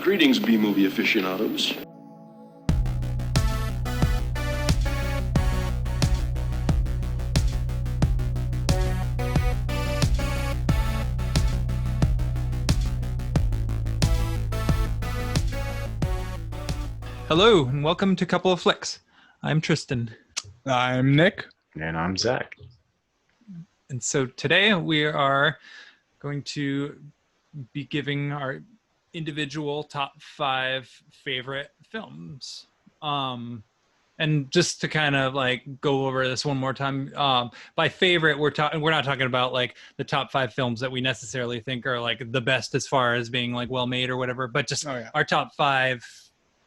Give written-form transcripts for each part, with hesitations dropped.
Greetings, B-movie aficionados. Hello, and welcome to Couple of Flicks. I'm Tristan. I'm Nick. And I'm Zach. And so today we are going to be giving our individual top 5 favorite films. And just to kind of like go over this one more time, by favorite, we're not talking about like the top 5 films that we necessarily think are like the best as far as being like well made or whatever, but just our top 5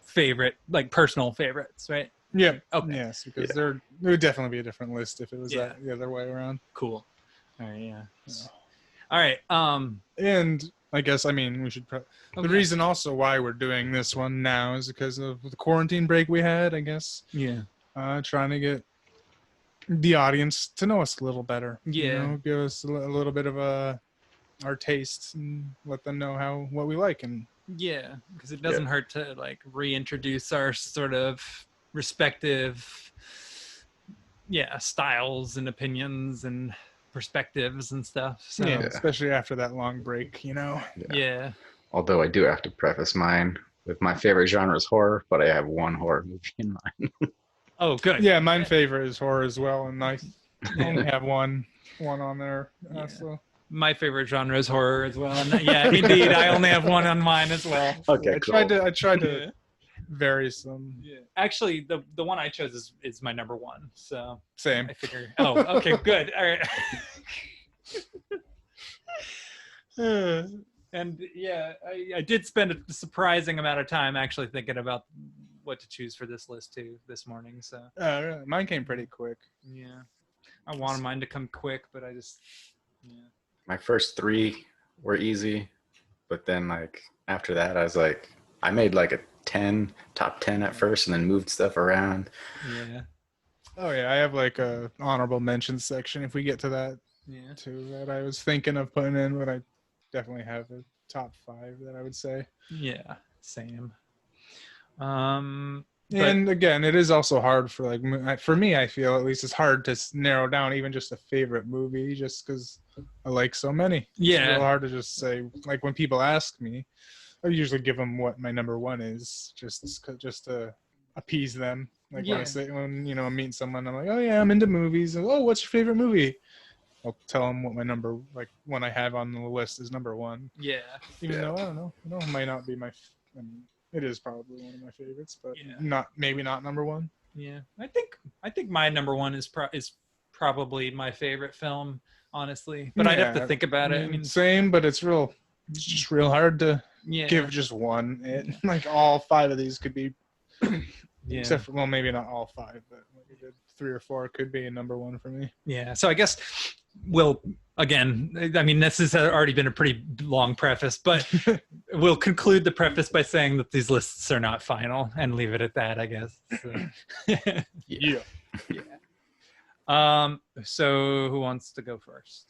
favorite, like personal favorites, right? Yeah. Okay. Yes, because there would definitely be a different list if it was the other way around. Cool. All right. Yeah. All right. And I guess, I mean, we should the reason also why we're doing this one now is because of the quarantine break we had, I guess. Yeah. Trying to get the audience to know us a little better. Yeah. You know, give us a little bit of our tastes and let them know what we like. And yeah, because it doesn't hurt to like reintroduce our sort of respective styles and opinions and perspectives and stuff. So especially after that long break, you know. Yeah. Although I do have to preface mine with my favorite genre is horror, but I have one horror movie in mind. Oh, good. Yeah, my favorite is horror as well, and I only have one on there. So my favorite genre is horror as well. And yeah, indeed, I only have one on mine as well. Okay, I cool. tried to vary some. Yeah. Actually, the one I chose is my number one. So same. I figure. Oh, okay, good. All right. And yeah, I did spend a surprising amount of time actually thinking about what to choose for this list too this morning. So really? Mine came pretty quick. Yeah, I wanted mine to come quick, but I just My first 3 were easy, but then like after that, I was like, I made like a top 10 at first, and then moved stuff around. Yeah. Oh yeah, I have like a honorable mention section if we get to that. Yeah. Too, that I was thinking of putting in, but I definitely have a top 5 that I would say. Yeah, same. And again, it is also hard for for me, I feel at least it's hard to narrow down even just a favorite movie just because I like so many. Yeah. It's real hard to just say, like when people ask me, I usually give them what my number 1 is just to appease them. Like when you know, I'm meeting someone, I'm like, oh yeah, I'm into movies. And, oh, what's your favorite movie? I'll tell them what my one I have on the list is number 1. Yeah. Even though I don't know, it might not be it is probably one of my favorites, but maybe not number 1. Yeah, I think my number 1 is probably my favorite film, honestly. But I'd have to think about it. I mean, same, but it's just real hard to give just one. Like all 5 of these could be, except for maybe not all 5, but like a good 3 or 4 could be a number 1 for me. Yeah, so I guess again, I mean, this has already been a pretty long preface, but we'll conclude the preface by saying that these lists are not final and leave it at that, I guess. So. Yeah. So who wants to go first?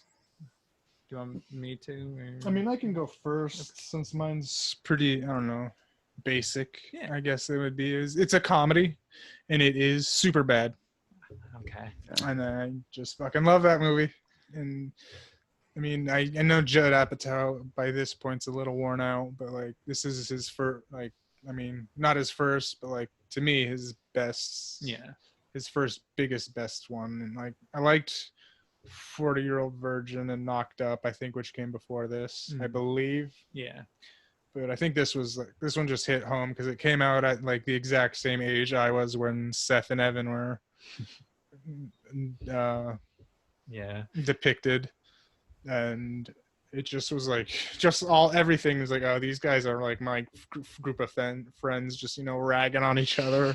Do you want me to? Or? I mean, I can go first since mine's pretty, I don't know, basic. Yeah. I guess it would be. It's a comedy, and it is Superbad. Okay. And I just fucking love that movie. And I mean, I know Judd Apatow by this point's a little worn out, but like this is his first, like, I mean, not his first, but like to me, his best. Yeah. His first best one. And like I liked 40-Year-Old Virgin and Knocked Up, I think, which came before this, I believe. Yeah. But I think this one just hit home because it came out at like the exact same age I was when Seth and Evan were depicted, and it just was like everything was like, oh, these guys are like my group of friends, just, you know, ragging on each other.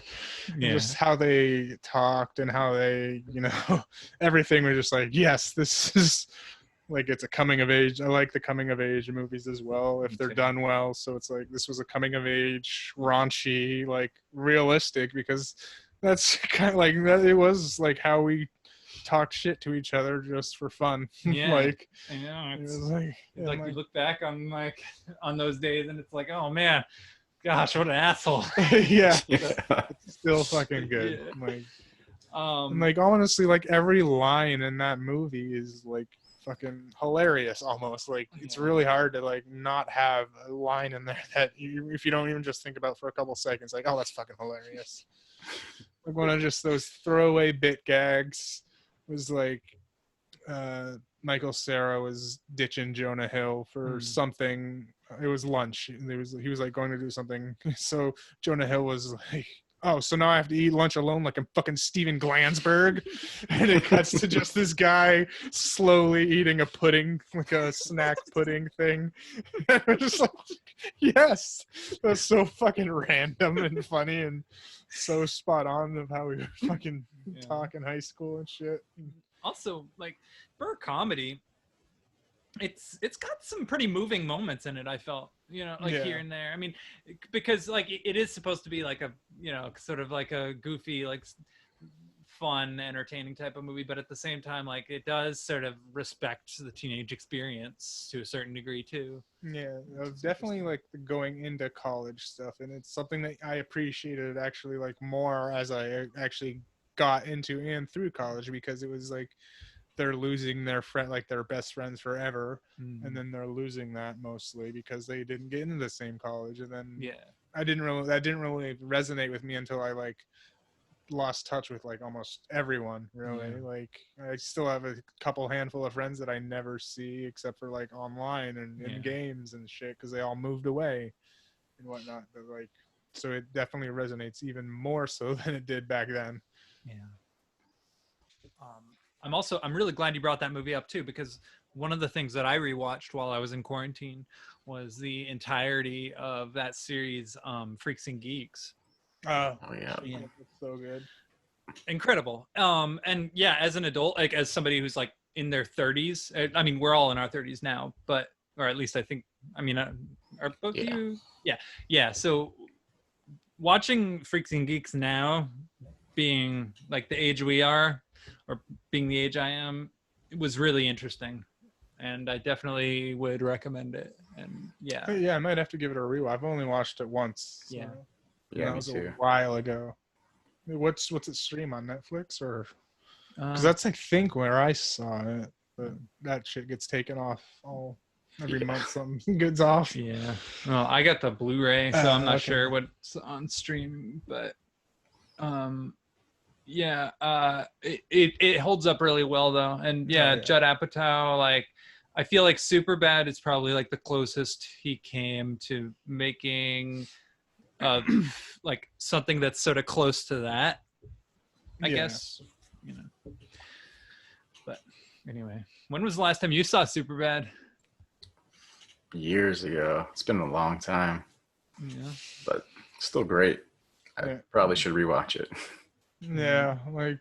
Just how they talked and how they, you know, everything was just like, yes, this is like, it's a coming of age. I like the coming of age movies as well if they're done well. So it's like this was a coming of age, raunchy, like realistic, because that's kind of like that. It was like how we talk shit to each other just for fun. Yeah. Like, I know. it It's was like, it's yeah, like my- you look back on on those days and it's like, oh man, gosh, what an asshole. yeah, Yeah. still fucking good. Yeah. Like, Um, and like honestly, like every line in that movie is like fucking hilarious almost. Like it's Yeah. really hard to like not have a line in there that if you don't even just think about for a couple seconds, like, oh, that's fucking hilarious. Like one of just those throwaway bit gags was like Michael Cera was ditching Jonah Hill for something. It was lunch. He was like going to do something. So Jonah Hill was like, oh, so now I have to eat lunch alone like I'm fucking Steven Glansberg. And it cuts to just this guy slowly eating a pudding, like a snack pudding thing. And we're just like, yes. That's so fucking random and funny and so spot on of how we were fucking Yeah. talk in high school and shit. Also, like for a comedy, it's got some pretty moving moments in it. I felt, like Yeah. here and there. I mean, because like it is supposed to be like a, sort of like a goofy, like fun, entertaining type of movie, but at the same time, like it does sort of respect the teenage experience to a certain degree too. Yeah, definitely like the going into college stuff, and it's something that I appreciated actually like more as I actually got into and through college, because it was like they're losing their friend, like their best friends forever, and then they're losing that mostly because they didn't get into the same college, and then Yeah. that didn't really resonate with me until I like lost touch with like almost everyone really. Yeah. Like I still have a couple handful of friends that I never see except for like online and in Yeah. games and shit because they all moved away and whatnot, but like so it definitely resonates even more so than it did back then. Yeah. I'm really glad you brought that movie up too, because one of the things that I rewatched while I was in quarantine was the entirety of that series, Freaks and Geeks. Oh yeah. Yeah. It's so good. Incredible. And yeah, as an adult, like as somebody who's like in their 30s, I mean, we're all in our 30s now, but, or at least I think, I mean, are both Yeah. you? Yeah. Yeah. So watching Freaks and Geeks now, being like the age we are, or being the age I am, it was really interesting. And I definitely would recommend it. And yeah. But yeah, I might have to give it a rewatch. I've only watched it once. So. Yeah. Yeah, that me was too. a while ago. What's it stream on Netflix or? Because Um, that's I think where I saw it, but that shit gets taken off every Yeah. month. Something gets off. yeah. Well, I got the Blu-ray, so I'm not Okay. sure what's on stream, but yeah, it holds up really well though. And yeah, Oh, yeah. Judd Apatow, like I feel like Superbad is probably like the closest he came to making like something that's sort of close to that, I Yeah. guess, but anyway, when was the last time you saw Superbad? Years ago. It's been a long time, Yeah. but still great. I Yeah. probably should rewatch it. Yeah, like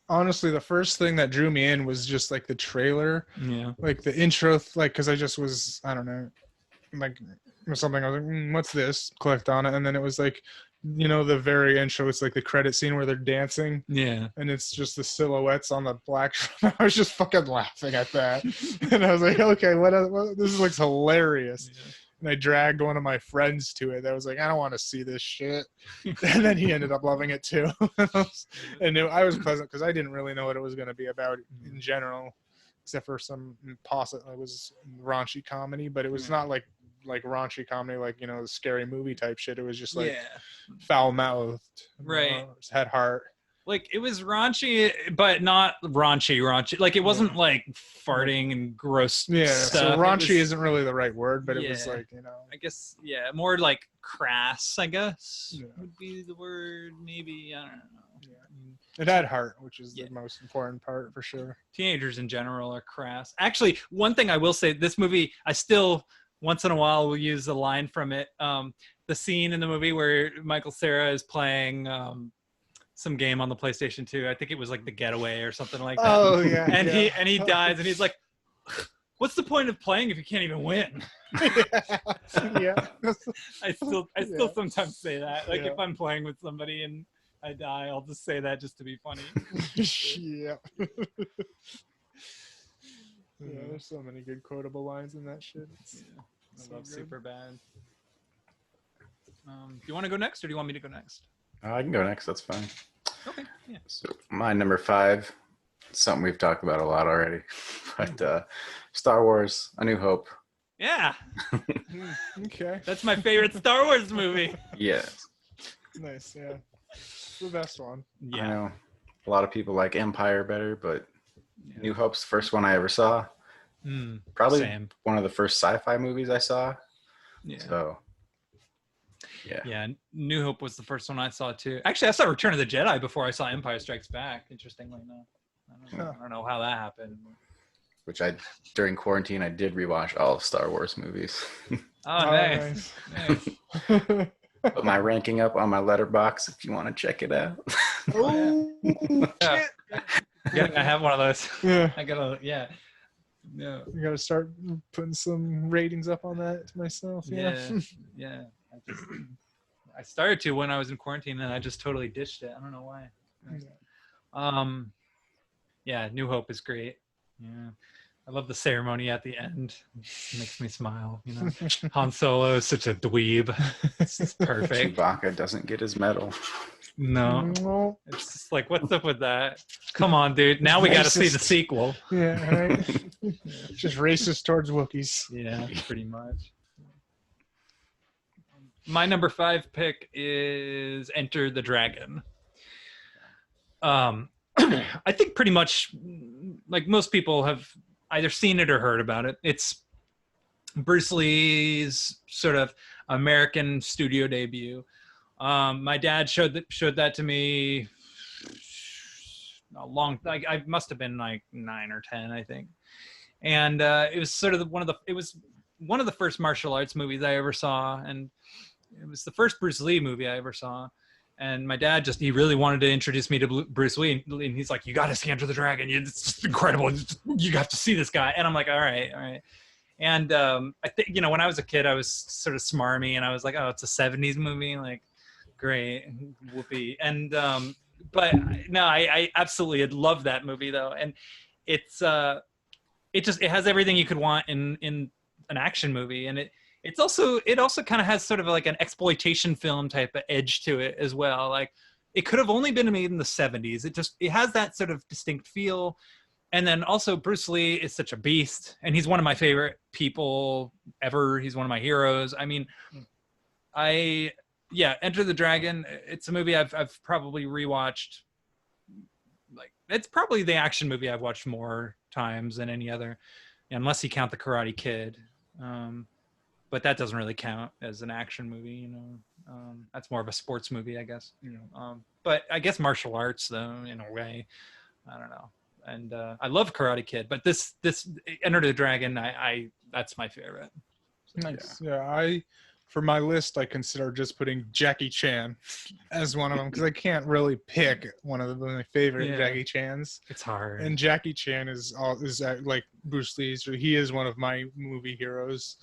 honestly, the first thing that drew me in was just like the trailer, Yeah. like the intro, like because I just was I don't know, like or something. I was like, what's this? Clicked on it, and then it was like, the very intro. It's like the credit scene where they're dancing. Yeah. And it's just the silhouettes on the black. I was just fucking laughing at that, and I was like, "Okay, what this looks hilarious." And I dragged one of my friends to it. That was like, "I don't want to see this shit," and then he ended up loving it too. And I was pleasant because I didn't really know what it was going to be about in general, except for some it was raunchy comedy, but it was not like raunchy comedy, like the scary movie type shit. It was just like foul mouthed, Right. had heart. Like it was raunchy, but not raunchy. Like it wasn't like farting and gross Yeah, stuff. so raunchy It was, isn't really the right word, but it was Yeah. like I guess, yeah, more like crass, I guess, Yeah. would be the word. Maybe, I don't know. Yeah. I mean, it had heart, which is Yeah. the most important part for sure. teenagers in general are crass. Actually, one thing I will say, this movie, I still once in a while will use a line from it. The scene in the movie where Michael Cera is playing some game on the PlayStation 2. I think it was like The Getaway or something like that. Oh yeah, and yeah. he dies, and he's like, "What's the point of playing if you can't even win?" yeah. I still Yeah. sometimes say that, like Yeah. if I'm playing with somebody and I die. I'll just say that just to be funny. Yeah. Yeah, there's so many good quotable lines in that shit. It's Yeah, I so love good. Super Bad. Do you want to go next, or do you want me to go next? I can go next. That's fine. Okay. Yeah. So my number 5, something we've talked about a lot already, but Star Wars: A New Hope. Yeah, Okay. that's my favorite Star Wars movie. Yes. Nice. Yeah. It's the best one. I Yeah. know a lot of people like Empire better, but Yeah. New Hope's the first one I ever saw. Mm, Probably same. one of the first sci-fi movies I saw. Yeah. So yeah. Yeah, New Hope was the first one I saw too. Actually, I saw Return of the Jedi before I saw Empire Strikes Back. Interestingly enough, I don't know how that happened. Which during quarantine I did rewatch all of Star Wars movies. Oh, nice. Nice. Put my ranking up on my letterbox if you want to check it out. Oh, Yeah. I have one of those. yeah. I gotta. Yeah. No. You gotta start putting some ratings up on that myself. Yeah. Yeah. I started to when I was in quarantine, and I just totally ditched it. I don't know why. Yeah, New Hope is great. Yeah, I love the ceremony at the end. It makes me smile. You know, Han Solo is such a dweeb. It's just perfect. Chewbacca doesn't get his medal. No, No. it's just like, what's up with that? Come on, dude. Now we got to see the Racist. sequel. Yeah. Right. Just racist towards Wookiees. Yeah, pretty much. My number 5 pick is Enter the Dragon. I think pretty much like most people have either seen it or heard about it. It's Bruce Lee's sort of American studio debut. My dad showed that to me a long. I must have been like 9 or 10, I think, and it was sort of one of the first martial arts movies I ever saw, and it was the first Bruce Lee movie I ever saw. And my dad he really wanted to introduce me to Bruce Lee. And he's like, you got to see Enter the Dragon. It's just incredible. You have to see this guy. And I'm like, all right. And I think, when I was a kid, I was sort of smarmy. And I was like, oh, it's a 70s movie. Like, great. Whoopee. And, but no, I absolutely love that movie, though. And it has everything you could want in an action movie. And it also kind of has sort of like an exploitation film type of edge to it as well. Like it could have only been made in the 70s. It has that sort of distinct feel. And then also Bruce Lee is such a beast, and he's one of my favorite people ever. He's one of my heroes. I mean, Enter the Dragon. It's a movie I've probably rewatched. Like it's probably the action movie I've watched more times than any other, unless you count The Karate Kid. But that doesn't really count as an action movie, that's more of a sports movie, I guess. But I guess martial arts, though, in a way, I don't know. And I love Karate Kid, but this Enter the Dragon, that's my favorite. Nice. Yeah. For my list, I consider just putting Jackie Chan as one of them because I can't really pick one of my favorite Jackie Chans. It's hard. And Jackie Chan is like Bruce Lee's. He is one of my movie heroes,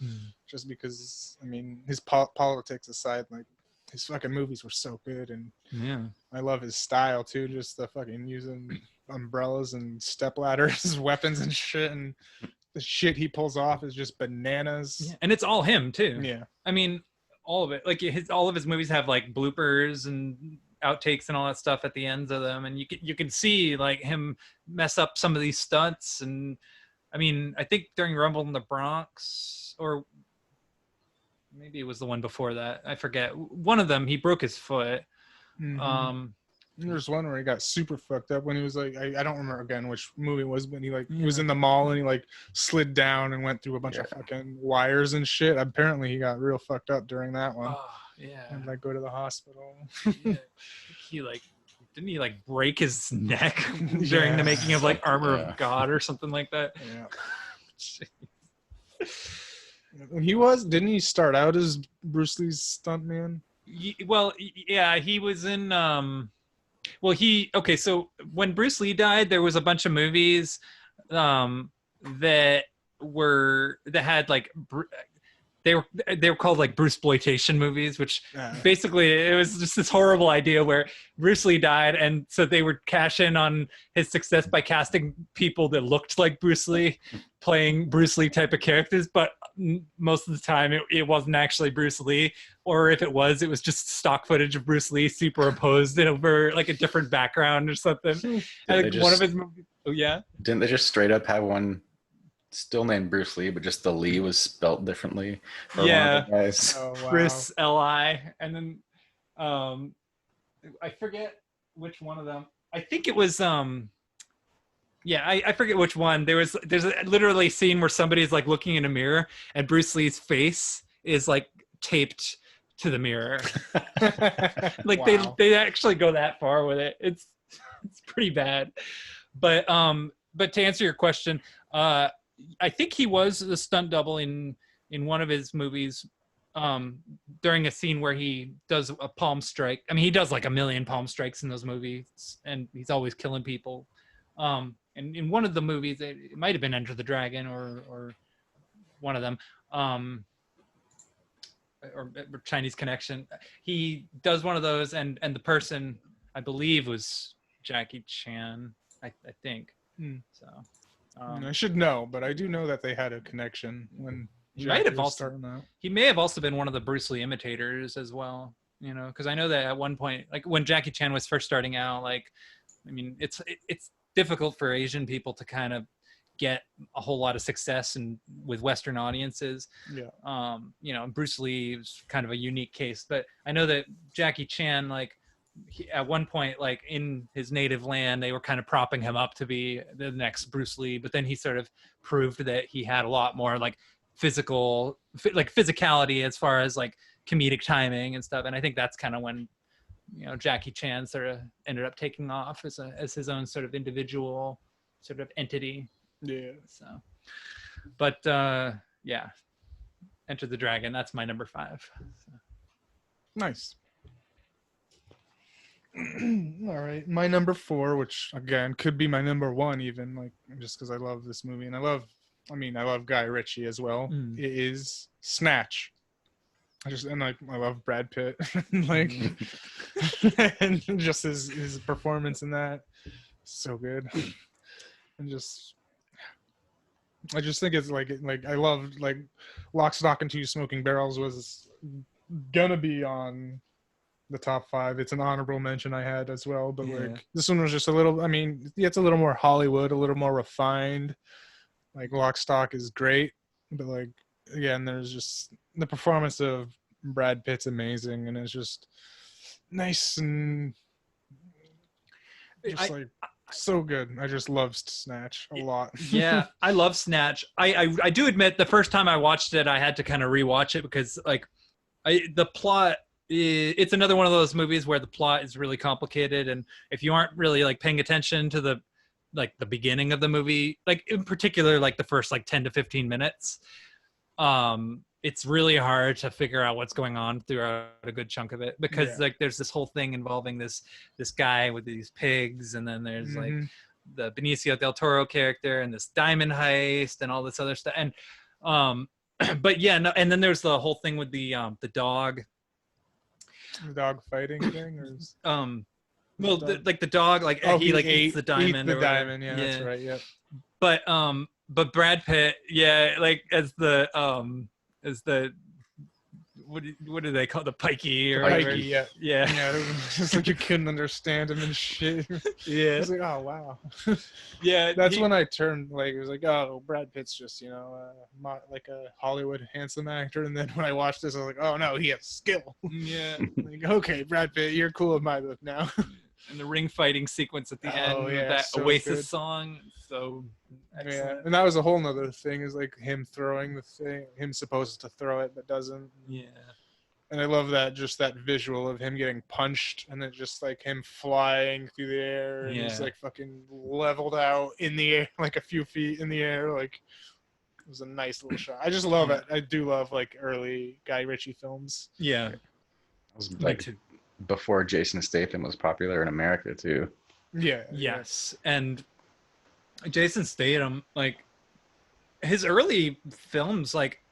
just because his politics aside, like his fucking movies were so good, and I love his style too. Just the fucking using umbrellas and stepladders as weapons and shit, and the shit he pulls off is just bananas. Yeah. And it's all him too. Yeah. I mean, all of it. Like all of his movies have like bloopers and outtakes and all that stuff at the ends of them, and you can see like him mess up some of these stunts. And I mean, I think during Rumble in the Bronx, or maybe it was the one before that, I forget. One of them, he broke his foot. Mm-hmm. There's one where he got super fucked up when he was like, I don't remember again which movie it was, but he was in the mall and he like slid down and went through a bunch of fucking wires and shit. Apparently he got real fucked up during that one. Oh, yeah. And like go to the hospital. Yeah. Didn't he like break his neck during the making of like Armor of God or something like that? Yeah. Didn't he start out as Bruce Lee's stuntman? Well, yeah, he was in so when Bruce Lee died, there was a bunch of movies that had like they were called like Bruceploitation movies, which Yeah. basically it was just this horrible idea where Bruce Lee died, and so they would cash in on his success by casting people that looked like Bruce Lee playing Bruce Lee type of characters, but most of the time it wasn't actually Bruce Lee, or if it was just stock footage of Bruce Lee superimposed over like a different background or something. And they one of just- his movies, oh yeah, Didn't they just straight up have one still named Bruce Lee, but just the Lee was spelt differently for Yeah. one of the guys? Oh wow. Bruce Li, and then I forget which one of them. I think it was yeah, I forget which one. There's a literally scene where somebody's like looking in a mirror and Bruce Lee's face is like taped to the mirror. Like Wow. they actually go that far with it. It's pretty bad. But to answer your question, I think he was the stunt double in one of his movies during a scene where he does a palm strike. I mean, he does like a million palm strikes in those movies, and he's always killing people. And in one of the movies, it might have been Enter the Dragon or one of them, or Chinese Connection. He does one of those, and the person I believe was Jackie Chan. I think. So. I should know, but I do know that they had a connection when He Jackie might have was also- starting out. He may have also been one of the Bruce Lee imitators as well, you know, because I know that at one point, like when Jackie Chan was first starting out, like, I mean, it's difficult for Asian people to kind of get a whole lot of success and with Western audiences. Yeah. You know, Bruce Lee was kind of a unique case, but I know that Jackie Chan, like, at one point, like in his native land, they were kind of propping him up to be the next Bruce Lee, but then he sort of proved that he had a lot more like physicality as far as like comedic timing and stuff. And I think that's kind of when, you know, Jackie Chan sort of ended up taking off as his own sort of individual sort of entity. Yeah. So, but yeah, Enter the Dragon. That's my number 5. So. Nice. All right, my number 4, which again could be my number 1, even like just because I love this movie and I love Guy Ritchie as well. Mm. It is Snatch. I love Brad Pitt, like, and just his performance in that, so good, and I just think it's like I love like Lock, Stock, and Two Smoking Barrels was gonna be on the top 5. It's an honorable mention I had as well, but Yeah. like this one was just a little, I mean, yeah, it's a little more Hollywood, a little more refined. Like Lock, Stock is great, but like again, there's just the performance of Brad Pitt's amazing, and it's just nice and just like so good. I just love Snatch a lot. Yeah, I love Snatch. I do admit the first time I watched it, I had to kind of rewatch it because like the plot. It's another one of those movies where the plot is really complicated, and if you aren't really like paying attention to the beginning of the movie, like in particular like the first like 10 to 15 minutes, it's really hard to figure out what's going on throughout a good chunk of it, because Yeah. like there's this whole thing involving this guy with these pigs, and then there's like Mhm. the Benicio del Toro character and this diamond heist and all this other stuff, and but yeah, no, and then there's the whole thing with the dog. The dog fighting thing, or is... Well, like the dog, like Oh, he like ate eats the diamond. the or whatever. diamond. Yeah, that's right. Yep. But Brad Pitt, yeah, like as the what do they call the pikey or whatever? Pikey, yeah. Yeah, Yeah, it was just like you couldn't understand him and shit. I yeah, was like, oh wow. yeah. That's when I turned, like, it was like, oh, Brad Pitt's just, you know, like a Hollywood handsome actor. And then when I watched this, I was like, oh no, he has skill. Yeah, Like, okay, Brad Pitt, you're cool in my book now. and the ring fighting sequence at the end, Oh, with yeah, that so Oasis good. song, so Yeah, excellent. and that was a whole nother thing, is like him throwing the thing, him supposed to throw it but doesn't. Yeah. And I love that, just that visual of him getting punched and then just like him flying through the air, and he's Yeah. like fucking leveled out in the air, like a few feet in the air. Like, it was a nice little shot. I just love it. I do love like early Guy Ritchie films. Yeah. It was Me like too. before Jason Statham was popular in America too. Yeah. Yes, and Jason Statham, like his early films, like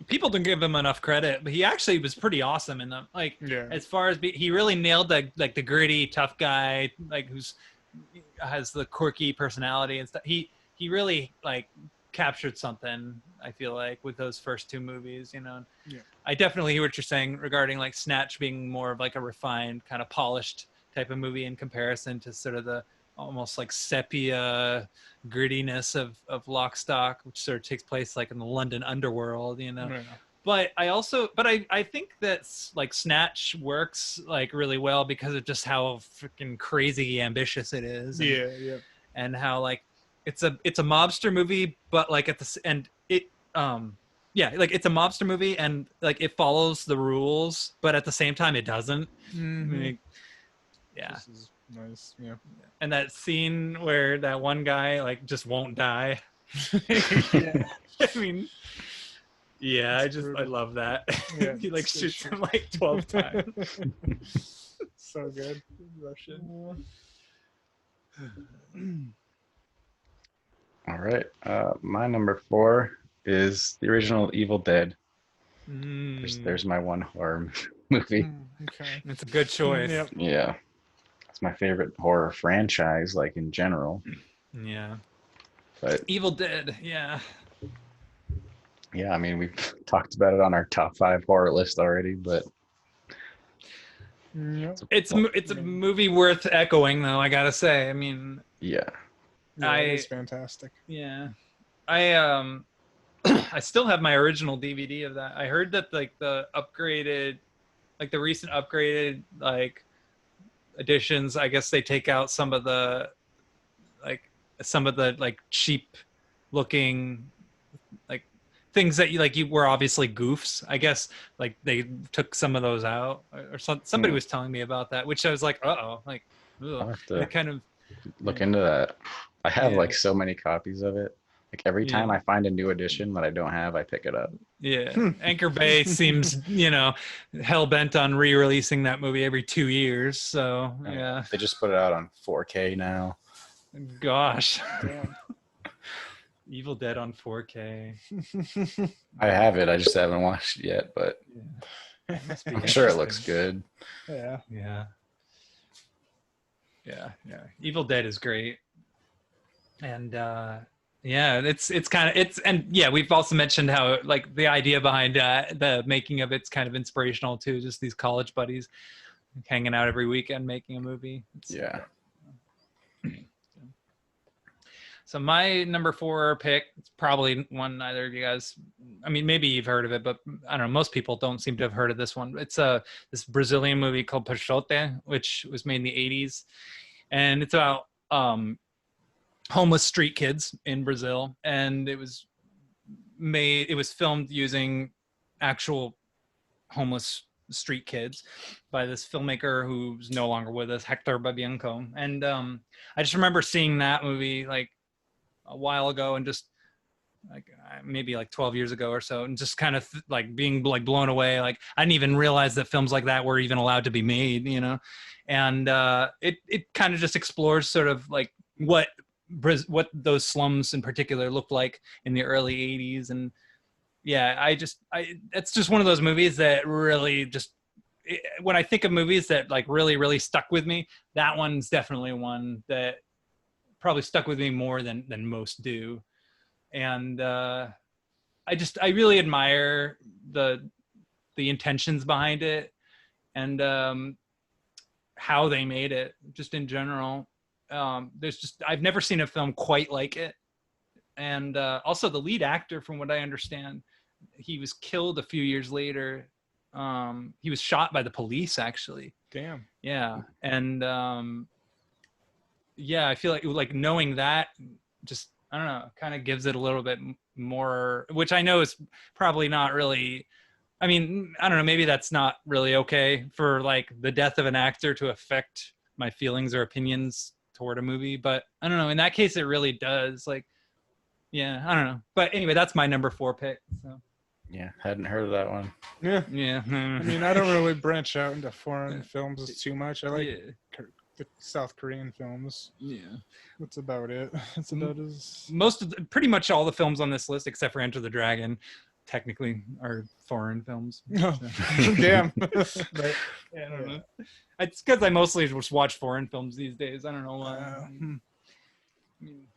people don't give him enough credit, but he actually was pretty awesome in them. Like Yeah. as far as he really nailed the gritty tough guy, like who's has the quirky personality and stuff. He really like captured something, I feel like, with those first two movies, you know. Yeah. I definitely hear what you're saying regarding like Snatch being more of like a refined, kind of polished type of movie in comparison to sort of the almost like sepia grittiness of Lock, Stock, which sort of takes place like in the London underworld, you know. Yeah. But I think that like Snatch works like really well because of just how freaking crazy ambitious it is. And, Yeah. and how like it's a mobster movie, but like at the and it yeah, like it's a mobster movie and like it follows the rules, but at the same time it doesn't. Mhm. Like, yeah. This is nice. Yeah. And that scene where that one guy like just won't die. Yeah. I mean, yeah, It's I brutal. love that. Yeah, He like it's so shoots true. him like 12 times. So good. Russian. All right. My number 4 is the original Evil Dead. There's my one horror movie. Okay. It's a good choice. Yep. Yeah. It's my favorite horror franchise, like in general. Yeah. But Evil Dead. Yeah. yeah, I mean, we've talked about it on our top 5 horror list already, but Yep. It's a movie worth echoing, though. I gotta say. I mean, yeah. Yeah, it's fantastic. yeah. I I still have my original DVD of that. I heard that like the upgraded, like the recent upgraded like editions, I guess they take out some of the like cheap looking like things that you were obviously goofs. I guess like they took some of those out or somebody was telling me about that, which I was like, uh-oh, like I'll ugh. have to It kind of look into that. I have Yeah. like so many copies of it. Like every time Yeah. I find a new edition that I don't have, I pick it up. yeah. Anchor Bay seems, hell bent on re-releasing that movie every 2 years. So yeah. They just put it out on 4K now. Gosh. Damn. Evil Dead on 4K. I have it. I just haven't watched it yet, but Must be I'm sure it interesting. looks good. Yeah. Yeah. Evil Dead is great. And yeah, it's kind of and yeah, we've also mentioned how like the idea behind the making of it's kind of inspirational too, just these college buddies hanging out every weekend making a movie. Yeah. So my number 4 pick, it's probably one neither of you guys, I mean, maybe you've heard of it, but I don't know, most people don't seem to have heard of this one. It's this Brazilian movie called Pachote, which was made in the 80s. And it's about homeless street kids in Brazil. And it was filmed using actual homeless street kids by this filmmaker who's no longer with us, Hector Babianco. And I just remember seeing that movie like a while ago and just like maybe like 12 years ago or so, and just kind of like being like blown away. Like I didn't even realize that films like that were even allowed to be made, and it kind of just explores sort of like what those slums in particular looked like in the early 80s. And yeah, it's just one of those movies that really just, when I think of movies that like really, really stuck with me, that one's definitely one that probably stuck with me more than most do. And I really admire the intentions behind it and how they made it just in general. I've never seen a film quite like it. And also the lead actor, from what I understand, he was killed a few years later. He was shot by the police, actually. Damn. Yeah. And yeah, I feel like knowing that just, I don't know, kind of gives it a little bit more, which I know is probably not really, I mean, I don't know, maybe that's not really okay for like the death of an actor to affect my feelings or opinions toward a movie. But I don't know, in that case, it really does. Like, yeah, I don't know. But anyway, that's my number 4 pick. So Yeah. Hadn't heard of that one. Yeah. yeah. I mean, I don't really branch out into foreign films too much. I like yeah. the South Korean films. Yeah. That's about it. That's about as. Pretty much all the films on this list, except for Enter the Dragon, technically are foreign films. Oh, So. damn. But yeah, I don't know. It's because I mostly just watch foreign films these days. I don't know why. I mean,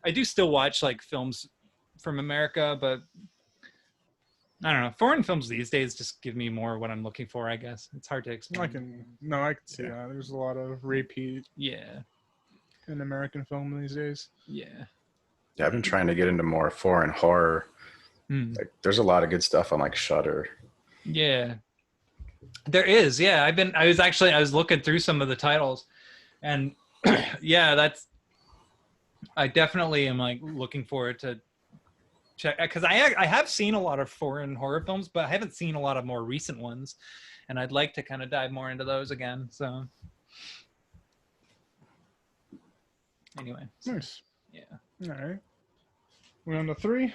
I do still watch like films from America, but I don't know. Foreign films these days just give me more what I'm looking for, I guess. It's hard to explain. I can see that. There's a lot of repeat Yeah. in American film these days. Yeah. Yeah, I've been trying to get into more foreign horror. Like, there's a lot of good stuff on like Shudder. Yeah. There is. Yeah. I was looking through some of the titles, and yeah, I definitely am like looking forward to check, because I have seen a lot of foreign horror films, but I haven't seen a lot of more recent ones, and I'd like to kind of dive more into those again. So anyway. Nice. Yeah. All right. We're on to 3.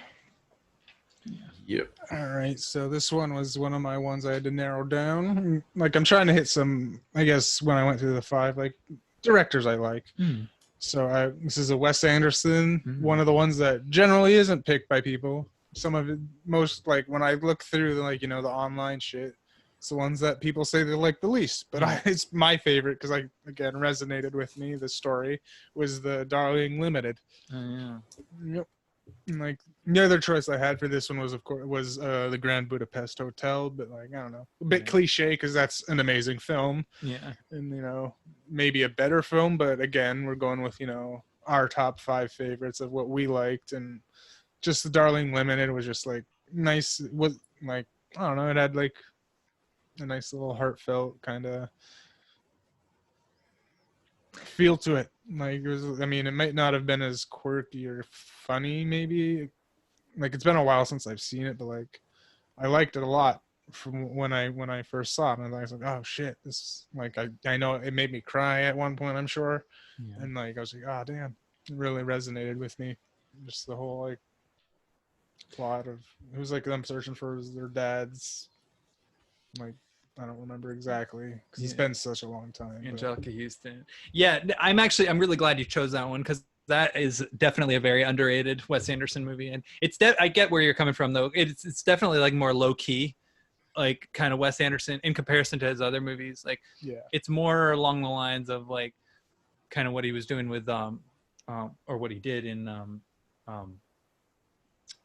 Yep. All right. So this one was one of my ones I had to narrow down. Like, I'm trying to hit some, I guess, when I went through the 5, like, directors I like. So this is a Wes Anderson, one of the ones that generally isn't picked by people. Some of it, most, like, when I look through the, like, the online shit, it's the ones that people say they like the least. But it's my favorite because again, resonated with me. The story was the Darling Limited. Oh, yeah. Yep. And, like, the other choice I had for this one was, of course, the Grand Budapest Hotel, but, like, I don't know, a bit cliche because that's an amazing film. Yeah. And maybe a better film, but again, we're going with our top 5 favorites of what we liked, and just the Darling Limited was just like nice. Was like, I don't know, it had like a nice little heartfelt kind of feel to it. Like, it was, I mean, it might not have been as quirky or funny, maybe. Like, it's been a while since I've seen it, but like, I liked it a lot from when I first saw it. And I was like, oh shit, this, like, I know it made me cry at one point, I'm sure. Yeah. And like, I was like, oh damn, it really resonated with me. Just the whole like plot of, it was like them searching for their dad's, like, I don't remember exactly because it's been such a long time. Angelica Houston. Yeah, I'm really glad you chose that one, because that is definitely a very underrated Wes Anderson movie, and I get where you're coming from though. It's definitely like more low key, like kind of Wes Anderson in comparison to his other movies. Like, it's more along the lines of like kind of what he was doing with or what he did in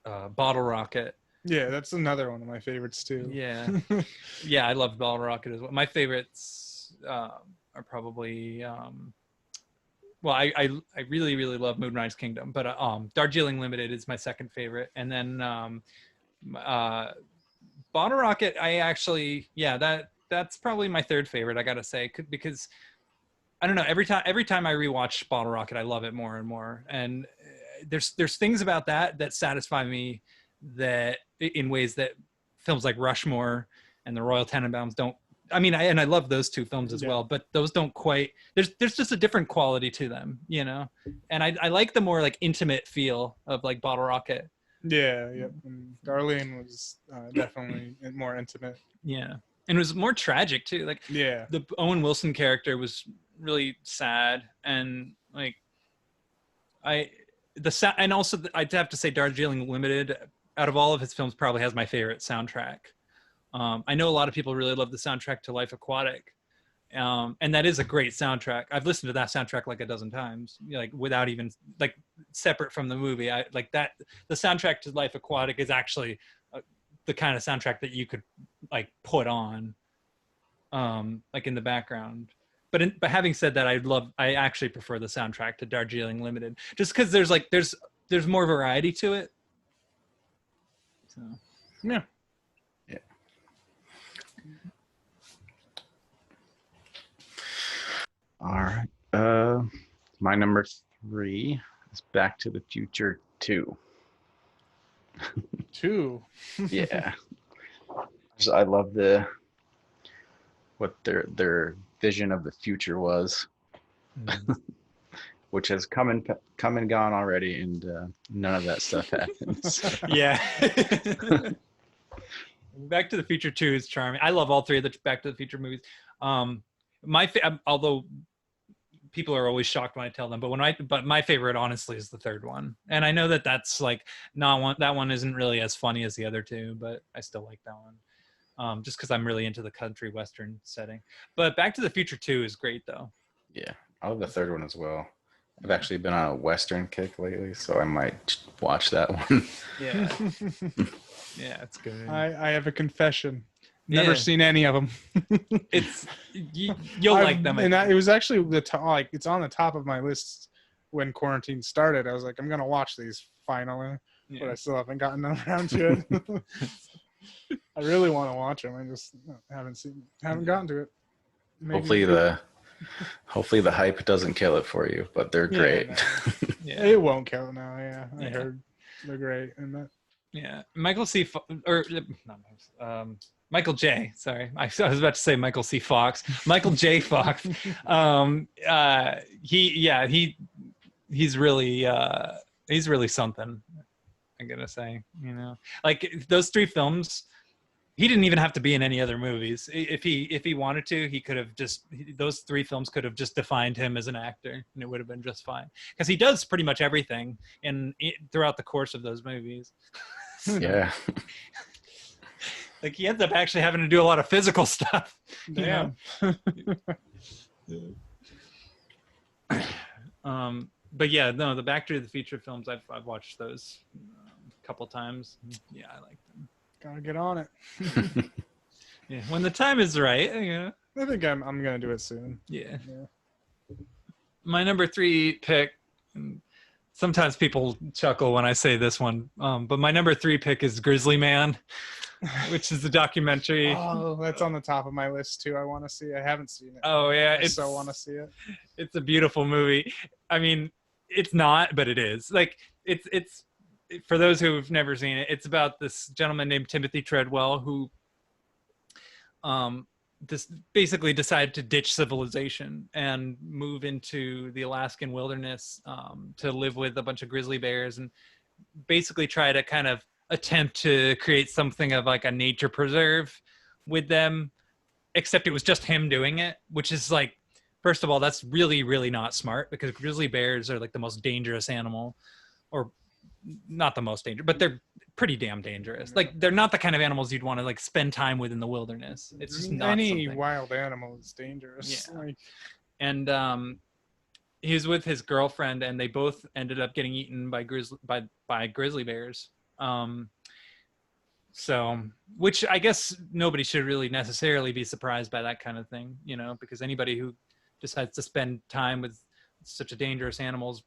Bottle Rocket. Yeah, that's another one of my favorites too. Yeah. Yeah, I love Bottle Rocket as well. My favorites are probably well, I really, really love Moonrise Kingdom, but Darjeeling Limited is my second favorite. And then Bottle Rocket, I actually, that's probably my third favorite, I gotta say, because I don't know, every time I rewatch Bottle Rocket, I love it more and more. And there's things about that satisfy me, that in ways that films like Rushmore and The Royal Tenenbaums don't. I mean, I love those two films as well, but those don't quite. There's just a different quality to them, And I like the more like intimate feel of like Bottle Rocket. Yeah, yep. And Darlene was definitely more intimate. Yeah, and it was more tragic too. Like, the Owen Wilson character was really sad, and like and also I'd have to say Darjeeling Limited, out of all of his films, probably has my favorite soundtrack. I know a lot of people really love the soundtrack to Life Aquatic, and that is a great soundtrack. I've listened to that soundtrack like a dozen times, like without even like separate from the movie. I like that the soundtrack to Life Aquatic is actually the kind of soundtrack that you could like put on, like in the background. But having said that, I actually prefer the soundtrack to Darjeeling Limited, just because there's more variety to it. So yeah. All right. My number 3 is Back to the Future 2. 2. Yeah. I love what their vision of the future was, which has come and gone already, and none of that stuff happens. Yeah. Back to the Future 2 is charming. I love all 3 of the Back to the Future movies. Although people are always shocked when I tell them, but my favorite honestly is the third one. And I know that that's like that one isn't really as funny as the other two, but I still like that one. Just because I'm really into the country western setting. But Back to the Future 2 is great though. Yeah, I love the third one as well. I've actually been on a western kick lately, so I might watch that one. Yeah. Yeah, it's good. I have a confession. Never Yeah. seen any of them. You'll like them. And it was actually like it's on the top of my list when quarantine started. I was like, I'm gonna watch these finally, but I still haven't gotten around to it. I really want to watch them. I just haven't gotten to it. Maybe Hopefully the hype doesn't kill it for you, but they're great. Yeah. It won't kill now. Yeah, I Yeah. heard they're great. And that Yeah, Michael J. Sorry, I was about to say Michael C. Fox. Michael J. Fox. He's really something. I'm gonna say, like those three films. He didn't even have to be in any other movies. If he wanted to, he could have those three films could have just defined him as an actor, and it would have been just fine. Because he does pretty much everything throughout the course of those movies. Yeah. Like he ends up actually having to do a lot of physical stuff. damn. But yeah, no, the Back to the Future films, I've watched those a couple times. Yeah, I like them. Gotta get on it. Yeah, when the time is right. Yeah. I think I'm gonna do it soon. Yeah. Yeah. My number 3 pick. Sometimes people chuckle when I say this one, but my number 3 pick is Grizzly Man, which is a documentary. Oh, that's on the top of my list too. I want to see. I haven't seen it. Oh yeah, I so want to see it. It's a beautiful movie. I mean, it's not, but it is. Like it's for those who've never seen it. It's about this gentleman named Timothy Treadwell who this basically decided to ditch civilization and move into the Alaskan wilderness to live with a bunch of grizzly bears and basically try to kind of attempt to create something of like a nature preserve with them, except it was just him doing it, which is like, first of all, that's really, really not smart because grizzly bears are like the most dangerous animal, or not the most dangerous, but they're pretty damn dangerous. Like they're not the kind of animals you'd want to like spend time with in the wilderness. It's just not any something. wild animal is dangerous. Yeah. Like, And he was with his girlfriend, and they both ended up getting eaten by grizzly bears. So, which I guess nobody should really necessarily be surprised by that kind of thing, because anybody who decides to spend time with such a dangerous animals,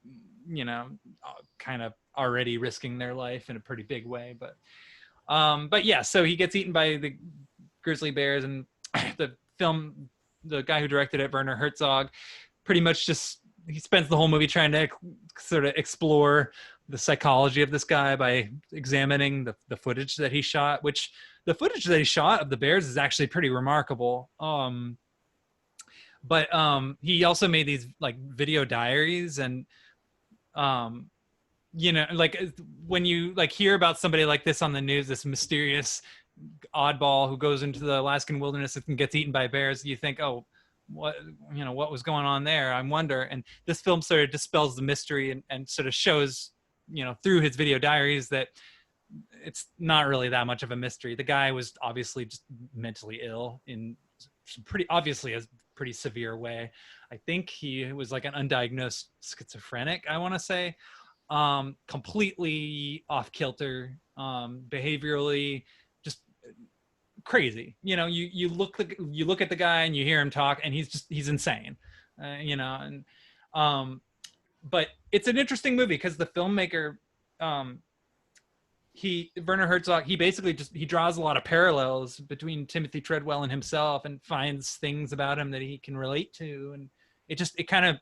kind of already risking their life in a pretty big way. But yeah, so he gets eaten by the grizzly bears, and the guy who directed it, Werner Herzog, pretty much he spends the whole movie trying to sort of explore the psychology of this guy by examining the footage that he shot, which the footage that he shot of the bears is actually pretty remarkable. But he also made these like video diaries, and like when you like hear about somebody like this on the news, this mysterious oddball who goes into the Alaskan wilderness and gets eaten by bears, you think, oh, what was going on there? I wonder. And this film sort of dispels the mystery and sort of shows, through his video diaries that it's not really that much of a mystery. The guy was obviously just mentally ill in pretty obviously a pretty severe way. I think he was like an undiagnosed schizophrenic, I want to say, completely off kilter, behaviorally, just crazy. You look at the guy and you hear him talk, and he's insane, but it's an interesting movie because the filmmaker, Werner Herzog, he basically he draws a lot of parallels between Timothy Treadwell and himself, and finds things about him that he can relate to, and it kind of,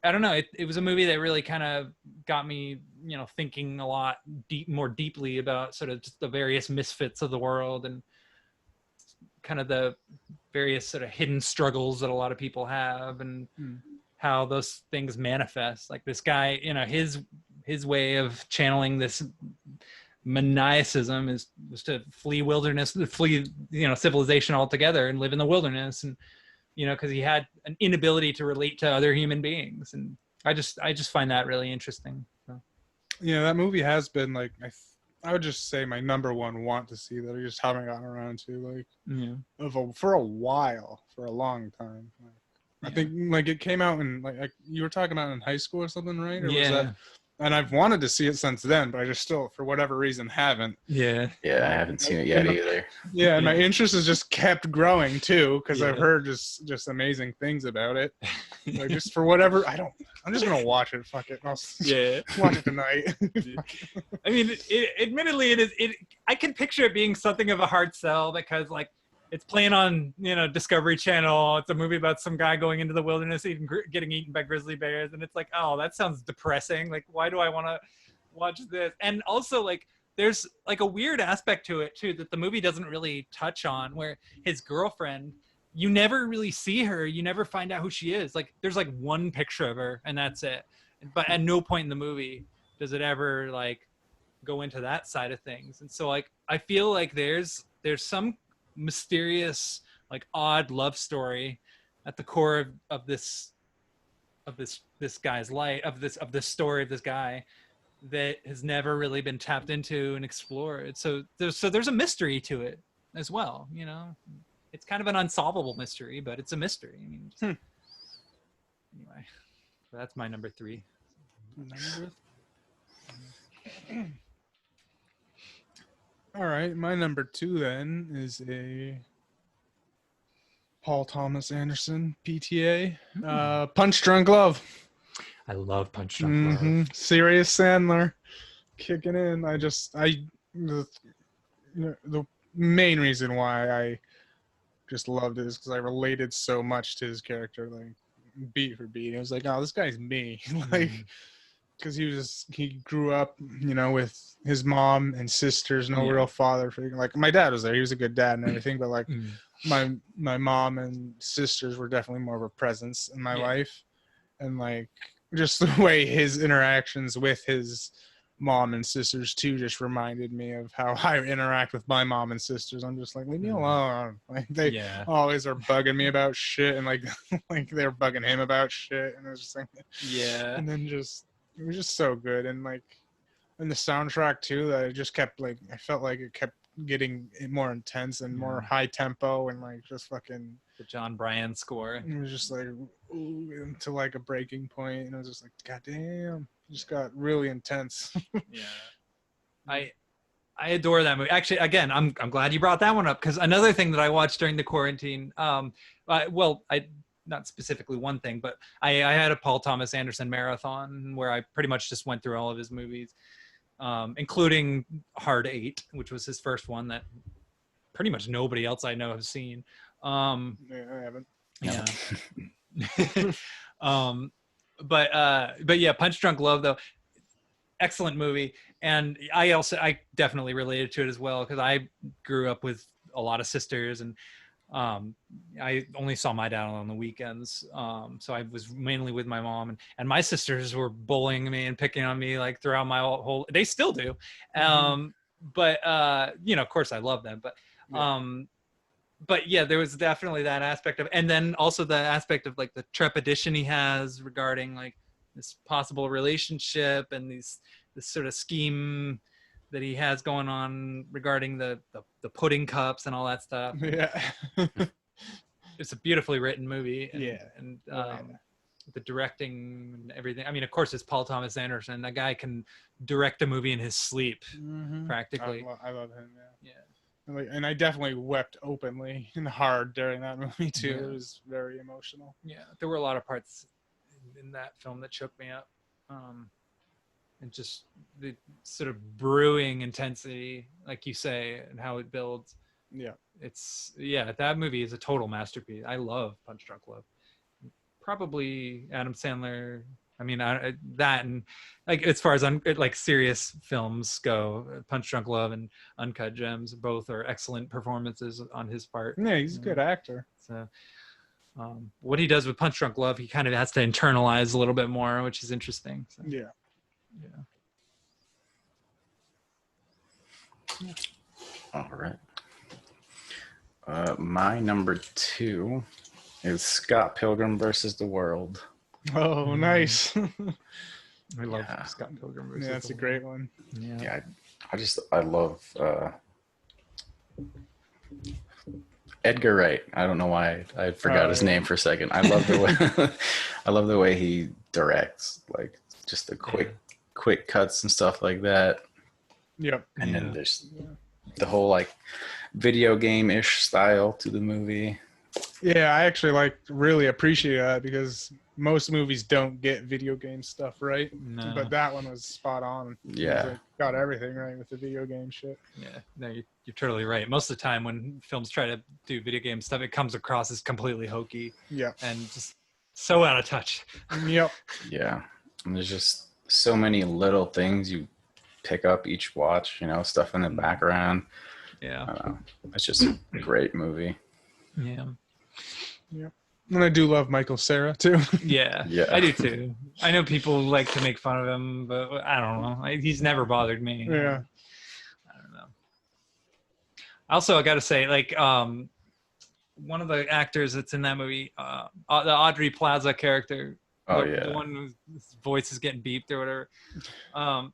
I don't know, it was a movie that really kind of got me, thinking a lot more deeply about sort of just the various misfits of the world and kind of the various sort of hidden struggles that a lot of people have, and how those things manifest. Like this guy, his way of channeling this maniacism was to flee civilization altogether and live in the wilderness. And you know, because he had an inability to relate to other human beings, and I just find that really interesting. So. Yeah, that movie has been like I would just say my number one want to see that I just haven't gotten around to like Yeah. for a while, for a long time. I think like it came out in like you were talking about in high school or something, right? Or was that? And I've wanted to see it since then, but I just still, for whatever reason, haven't. Yeah. Yeah, I haven't seen it yet either. Yeah, and my interest has just kept growing too, because I've Yeah. heard just amazing things about it. Like just for whatever, I'm just gonna watch it. Fuck it. I'll Yeah. watch it tonight. I mean, admittedly, it is. I can picture it being something of a hard sell because, like, it's playing on, you know, Discovery Channel. It's a movie about some guy going into the wilderness, getting eaten by grizzly bears, and it's like, oh, that sounds depressing. Like, why do I want to watch this? And also, like, there's like a weird aspect to it too that the movie doesn't really touch on, where his girlfriend, you never really see her. You never find out who she is. Like, there's like one picture of her, and that's it. But at no point in the movie does it ever like go into that side of things. And so, like, I feel like there's some mysterious, like, odd love story at the core of this guy's life, of this story of this guy that has never really been tapped into and explored. So there's a mystery to it as well, you know. It's kind of an unsolvable mystery, but it's a mystery. I mean, anyway, so that's my number 3. All right, my number 2 then is a Paul Thomas Anderson PTA, Punch Drunk Love. I love Punch Drunk Love. Serious Sandler kicking in. The main reason why I just loved it is because I related so much to his character, like beat for beat. It was like, oh, this guy's me, like, because he grew up, you know, with his mom and sisters, no real father figure. Like my dad was there; he was a good dad and everything, but like my mom and sisters were definitely more of a presence in my life, and like just the way his interactions with his mom and sisters too just reminded me of how I interact with my mom and sisters. I'm just like, leave me alone. Like they always are bugging me about shit, and like like they're bugging him about shit, and it was just like and then it was just so good, and like and the soundtrack too, that it just kept like I felt like it kept getting more intense and more high tempo, and like just fucking the John Bryan score. It was just like to like a breaking point, and it was just like, god damn, it just got really intense. I adore that movie. Actually, again, I'm glad you brought that one up, because another thing that I watched during the quarantine, not specifically one thing, but I had a Paul Thomas Anderson marathon where I pretty much just went through all of his movies, including Hard 8, which was his first one that pretty much nobody else I know has seen. I haven't. Yeah. But yeah, Punch Drunk Love though, excellent movie, and I definitely related to it as well, because I grew up with a lot of sisters, and I only saw my dad on the weekends, so I was mainly with my mom, and my sisters were bullying me and picking on me like throughout my whole. They still do, but you know, of course, I love them, but yeah, there was definitely that aspect of, and then also the aspect of like the trepidation he has regarding like this possible relationship and this sort of scheme that he has going on regarding the pudding cups and all that stuff. Yeah. It's a beautifully written movie. And Yeah. the directing and everything. I mean, of course, it's Paul Thomas Anderson. That guy can direct a movie in his sleep, practically. I love him. Yeah. And I definitely wept openly and hard during that movie too. It was very emotional. Yeah, there were a lot of parts in that film that shook me up, and just the sort of brewing intensity, like you say, and how it builds. That movie is a total masterpiece. I love Punch Drunk Love. Probably Adam Sandler. I mean, that, and like as far as like serious films go, Punch Drunk Love and Uncut Gems both are excellent performances on his part. Yeah, he's a good actor. So what he does with Punch Drunk Love, he kind of has to internalize a little bit more, which is interesting. So, yeah. All right. My number 2 It's Scott Pilgrim versus the World. Oh, nice. I love Yeah. Scott Pilgrim versus Yeah, that's the a great one. World. Yeah, I love Edgar Wright. I don't know why I forgot his yeah. name for a second. I love the way I love the way he directs, like just the quick cuts and stuff like that. Yep. And Yeah. then there's the whole like video game-ish style to the movie. Yeah, I actually really appreciate that because most movies don't get video game stuff right. No. But that one was spot on. It was Yeah. like, got everything right with the video game shit. Yeah, no, you're totally right. Most of the time when films try to do video game stuff, it comes across as completely hokey Yeah. and just so out of touch. Yep. Yeah. And there's just so many little things you pick up each watch, you know, stuff in the background. Yeah. It's just a great movie. Yeah. And I do love Michael Cera too. Yeah. Yeah. I do too. I know people like to make fun of him, but I don't know. He's never bothered me. Yeah. I don't know. Also, I got to say, like, one of the actors that's in that movie, the Audrey Plaza character, Oh the yeah. one whose voice is getting beeped or whatever.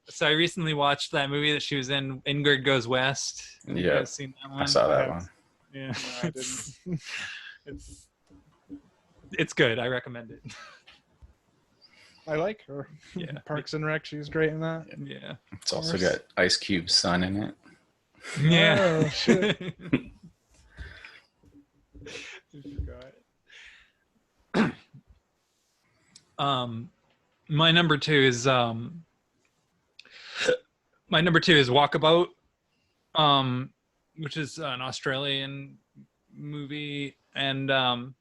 So I recently watched that movie that she was in, Ingrid Goes West. Have you Yeah. guys seen that one? I saw that Yeah. one. Yeah, No, I didn't. it's good. I recommend it. I like her. Yeah. Parks and Rec, she was great in that. Yeah. It's also course. got Ice Cube's son in it. Yeah. Oh, shit. My number two is Walkabout, which is an Australian movie, and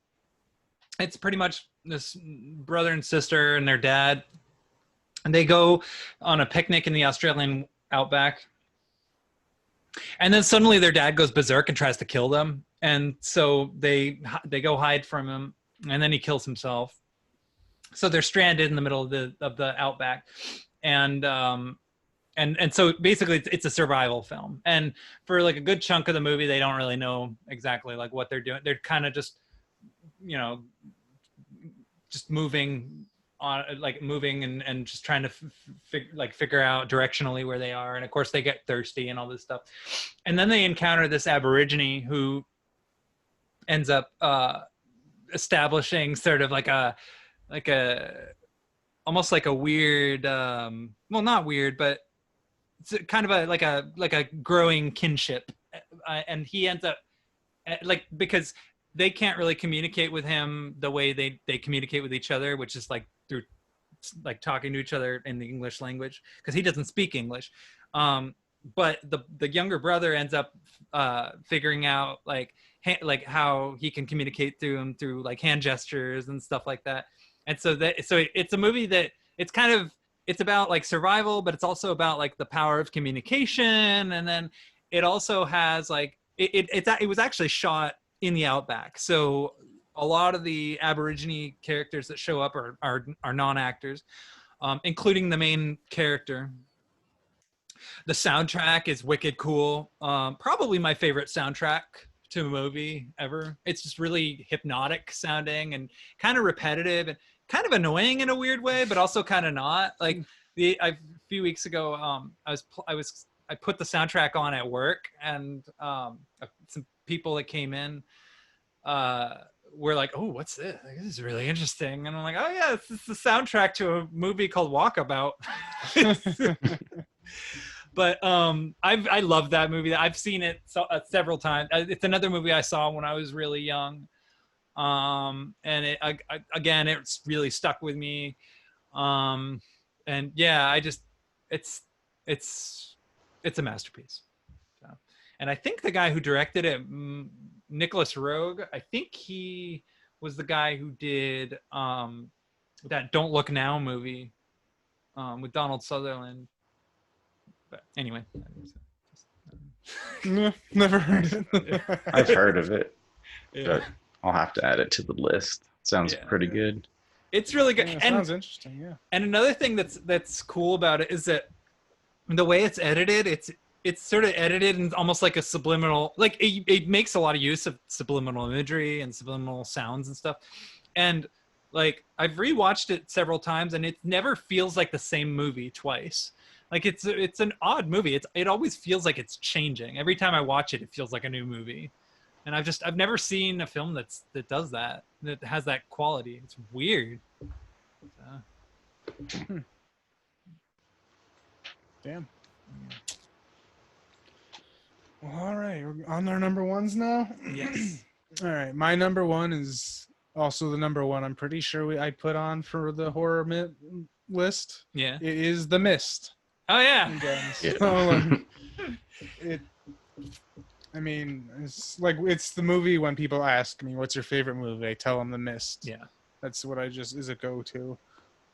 it's pretty much this brother and sister and their dad, and they go on a picnic in the Australian outback, and then suddenly their dad goes berserk and tries to kill them, and so they go hide from him, and then he kills himself. So they're stranded in the middle of the outback, and so basically it's a survival film. And for like a good chunk of the movie, they don't really know exactly like what they're doing. They're kind of just, you know, just moving on, like moving and just trying to figure out directionally where they are. And of course they get thirsty and all this stuff. And then they encounter this Aborigine who ends up establishing sort of like a almost like a weird well, not weird, but it's kind of like a growing kinship, and he ends up like, because they can't really communicate with him the way they communicate with each other, which is like through like talking to each other in the English language, because he doesn't speak English. But the younger brother ends up figuring out like how he can communicate through him through like hand gestures and stuff like that. And so it's a movie that it's about like survival, but it's also about like the power of communication. And then it also has like it was actually shot in the outback, so a lot of the Aborigine characters that show up are non-actors, including the main character. The soundtrack is wicked cool. Probably my favorite soundtrack to a movie ever. It's just really hypnotic sounding and kind of repetitive and kind of annoying in a weird way, but also kind of not. Like a few weeks ago, I put the soundtrack on at work, and some people that came in were like, "Oh, what's this? Like, this is really interesting." And I'm like, "Oh yeah, it's the soundtrack to a movie called Walkabout." But I love that movie. I've seen it several times. It's another movie I saw when I was really young, and again, it's really stuck with me. And yeah, it's a masterpiece. So, and I think the guy who directed it, Nicholas Roeg, I think he was the guy who did that Don't Look Now movie with Donald Sutherland. But anyway, No, never heard it. I've heard of it, yeah. but I'll have to add it to the list. Sounds Yeah. pretty good. It's really good. Yeah, it and sounds interesting. Yeah. and another thing that's cool about it is that the way it's edited, it's sort of edited and almost like a subliminal, like it makes a lot of use of subliminal imagery and subliminal sounds and stuff. And like I've rewatched it several times and it never feels like the same movie twice. Like it's an odd movie. It always feels like it's changing. Every time I watch it, it feels like a new movie. And I've never seen a film that does that has that quality. It's weird. Damn. Well, all right, we're on our number ones now. Yes. All right, my number one is also the number one. I'm pretty sure I put on for the horror list. Yeah. It is The Mist. Oh yeah. Again. Yeah. So, I mean, it's the movie when people ask me, "What's your favorite movie?" I tell them The Mist. Yeah. That's what is a go-to.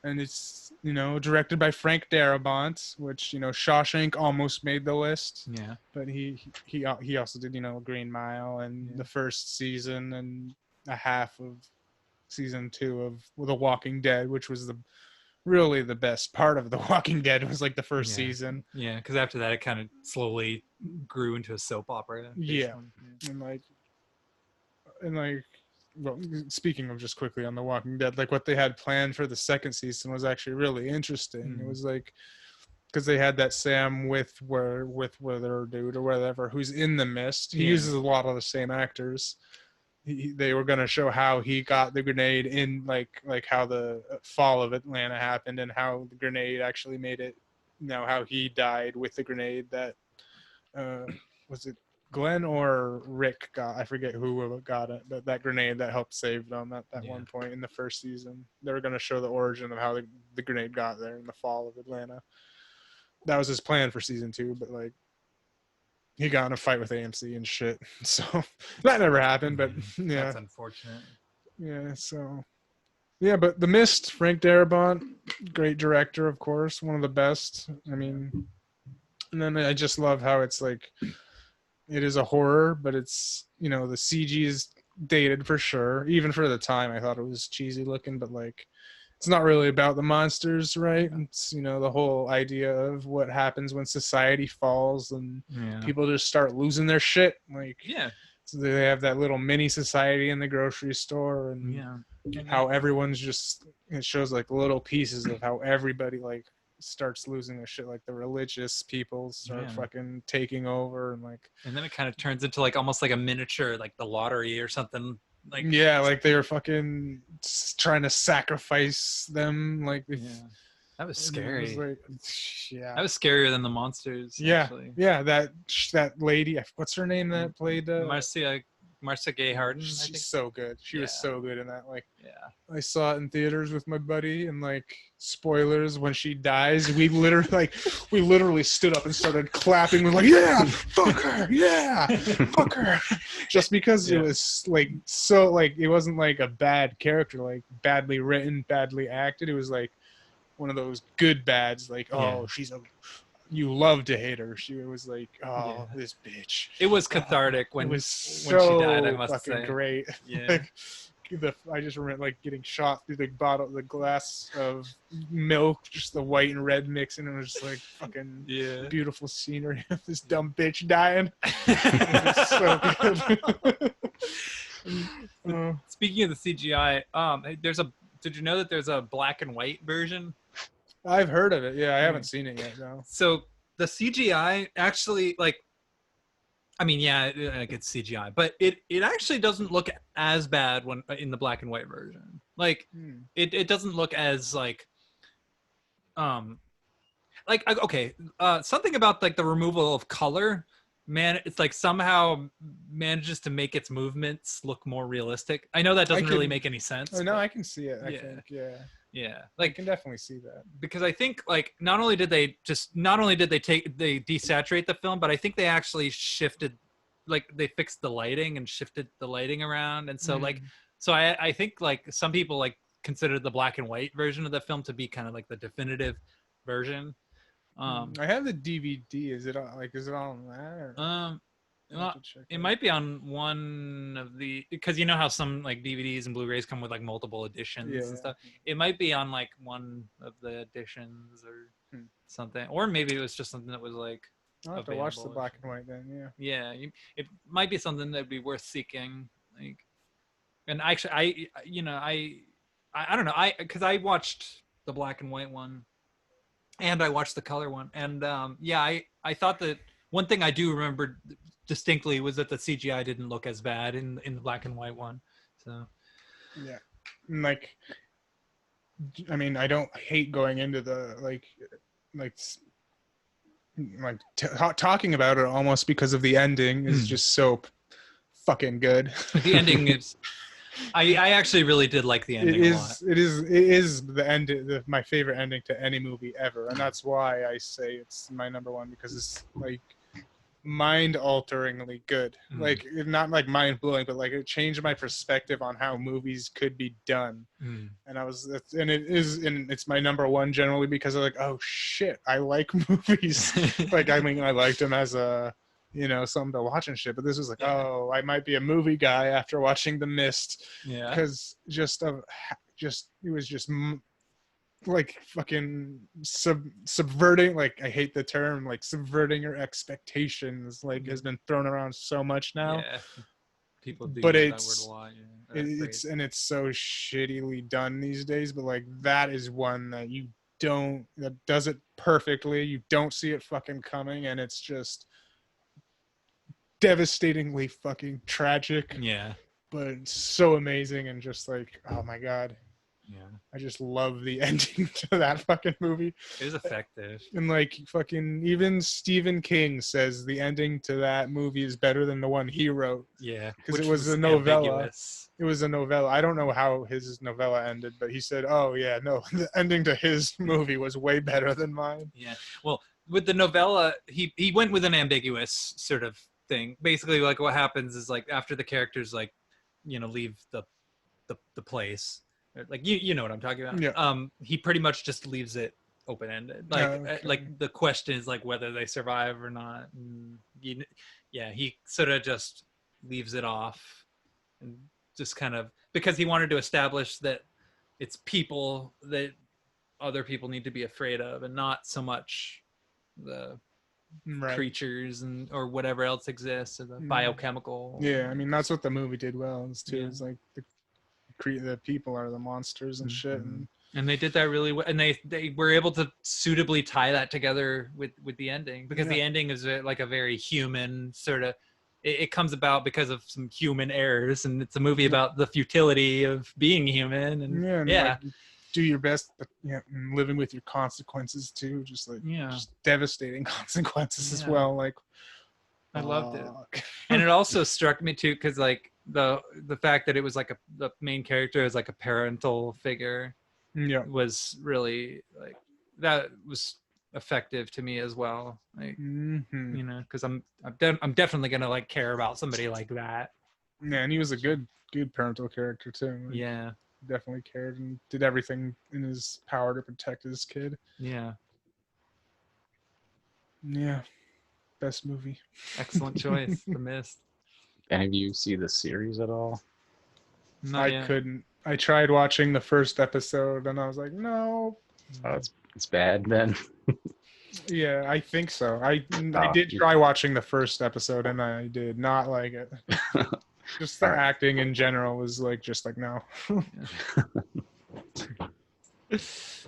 And it's, directed by Frank Darabont, which, Shawshank almost made the list, Yeah. but he also did, Green Mile and the first season and a half of season 2 of The Walking Dead, which was really the best part of The Walking Dead was like the first season. Yeah, because after that, it kind of slowly grew into a soap opera. Yeah. And well, speaking of just quickly on The Walking Dead, like what they had planned for the second season was actually really interesting. It was like, because they had that Sam Witwer dude or whatever who's in The Mist. He uses a lot of the same actors. They were going to show how he got the grenade in like how the fall of Atlanta happened and how the grenade actually made it, how he died with the grenade that was it Glenn or Rick got, I forget who got it, but that grenade that helped save them at that one point in the first season. They were going to show the origin of how the grenade got there in the fall of Atlanta. That was his plan for season 2, but like he got in a fight with AMC and shit. So that never happened, but yeah. That's unfortunate. Yeah, so yeah, but The Mist, Frank Darabont, great director, of course, one of the best. I mean, and then I just love how it's like, it is a horror, but it's, the CG is dated for sure. Even for the time, I thought it was cheesy looking, but like, it's not really about the monsters, right? It's, the whole idea of what happens when society falls and people just start losing their shit. Like, so they have that little mini society in the grocery store and how everyone's just, it shows like little pieces of how everybody like starts losing their shit, like the religious people start fucking taking over and then it kind of turns into like almost like a miniature, like the lottery or something. Like like they were fucking trying to sacrifice them. Like that was scary. Like, that was scarier than the monsters. Actually. That lady, what's her name that played Marcia Gay Harden. She's so good. She was so good in that. Like, yeah, I saw it in theaters with my buddy, and like, spoilers, when she dies, we literally stood up and started clapping. We're like, yeah, fuck her, yeah, fuck her, just because it was like so like it wasn't like a bad character, like badly written, badly acted. It was like one of those good bads, like you love to hate her. She was like, this bitch. It was cathartic when she died. I must fucking say, great. Yeah. I just remember like getting shot through the glass of milk, just the white and red mix, and it was just like fucking beautiful scenery of this dumb bitch dying. It was so good. Speaking of the CGI, did you know that there's a black and white version? I've heard of it. Yeah, I haven't seen it yet. No. So the CGI actually, like, I mean, like it's CGI, but it actually doesn't look as bad when in the black and white version. Like, it doesn't look as like okay, something about like the removal of color, man. It's like somehow manages to make its movements look more realistic. I know that doesn't really make any sense. Oh no, I can see it. I think, yeah, I like can definitely see that, because I think like not only did they desaturate the film, but I think they actually shifted, like they fixed the lighting and shifted the lighting around, and so I think like some people like consider the black and white version of the film to be kind of like the definitive version. I have the DVD. Is it on that? Or? It might be on one of the, because you know how some like DVDs and Blu-rays come with like multiple editions and stuff. It might be on like one of the editions or something, or maybe it was just something that was like I'll have to watch the available. black and white then. Yeah. Yeah, it might be something that'd be worth seeking. Like, and actually, I don't know, because I watched the black and white one, and I watched the color one, and yeah, I thought that one thing I do remember distinctly was that the CGI didn't look as bad in the black and white one. So Yeah. And, like, I mean, I don't hate going into the talking about it almost because of the ending is just so fucking good. the ending is. I actually really did like the ending a lot. It is the end, my favorite ending to any movie ever, and that's why I say it's my number one, because it's like mind-alteringly good. Like, not like mind-blowing, but like it changed my perspective on how movies could be done. And it's my number one generally because I'm like, oh shit, I like movies. Like, I mean, I liked them as a, you know, something to watch and shit, but this was like, oh, I might be a movie guy after watching The Mist. Yeah, because it was just like fucking subverting, like, I hate the term, like subverting your expectations, like has been thrown around so much now. yeah. People do But use it's that word a lot. Yeah, it's so shittily done these days, but like that is one that that does it perfectly. You don't see it fucking coming, and it's just devastatingly fucking tragic, yeah, but it's so amazing, and just like, oh my god, yeah. I just love the ending to that fucking movie. It was effective. And like fucking even Stephen King says the ending to that movie is better than the one he wrote. Yeah, because it which was a novella. ambiguous. It was a novella. I don't know how his novella ended, but he said, oh yeah, no, the ending to his movie was way better than mine. Yeah. Well, with the novella, he went with an ambiguous sort of thing. Basically, like what happens is, like, after the characters, like, you know, leave the place, like, you know what I'm talking about. Yeah. He pretty much just leaves it open ended. Like, Okay. like the question is like whether they survive or not. Yeah, he sort of just leaves it off, and just kind of, because he wanted to establish that it's people that other people need to be afraid of, and not so much the Right. creatures and or whatever else exists, or the biochemical. Yeah, I mean, that's what the movie did well, is too. Yeah. It's like the people are the monsters and shit. And they did that really well, and they were able to suitably tie that together with the ending, because the ending is like a very human sort of, it comes about because of some human errors, and it's a movie about the futility of being human, and Like, do your best, but and living with your consequences too, just like just devastating consequences as well. Like, I loved it. And it also struck me too, because like the fact that it was like the main character is like a parental figure, was really, like, that was effective to me as well. Like, you know, because I'm definitely gonna like care about somebody like that. Yeah, and he was a good parental character too. Like, Yeah, definitely cared and did everything in his power to protect his kid. yeah. Yeah, best movie. Excellent choice. The Mist. Any of you see the series at all? Not yet. Couldn't. I tried watching the first episode and I was like, no. Oh, it's bad then. Yeah, I think so. I did try watching the first episode and I did not like it. Just the acting in general was like, just like, no.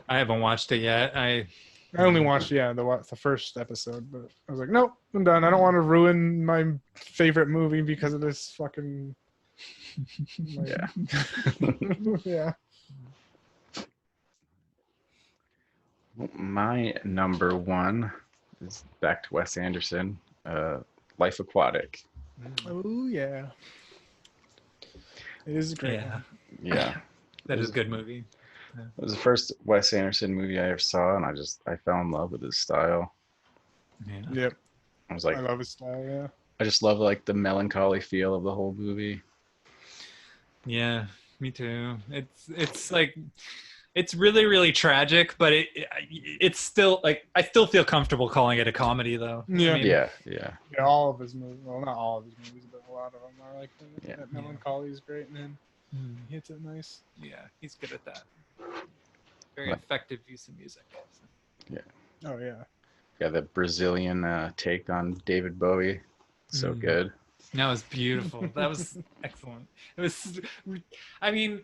I haven't watched it yet. I only watched the first episode, but I was like, nope, I'm done. I don't want to ruin my favorite movie because of this fucking. Yeah. Yeah. My number one is back to Wes Anderson, Life Aquatic. Oh yeah. It is great. Yeah. That is a good movie. It was the first Wes Anderson movie I ever saw, and I fell in love with his style. Yeah. Yep. I was like, I love his style. Yeah. I just love like the melancholy feel of the whole movie. Yeah, me too. It's like, it's really, really tragic, but it's still like, I still feel comfortable calling it a comedy though. Yeah. I mean, Yeah. All of his movies, well, not all of his movies, but a lot of them are like that. Yeah. That melancholy is great, man. He hits it nice. Yeah, he's good at that. Very effective use of music. Oh yeah. Yeah, the Brazilian take on David Bowie. So Mm. good. That was beautiful. That was excellent. It was, I mean,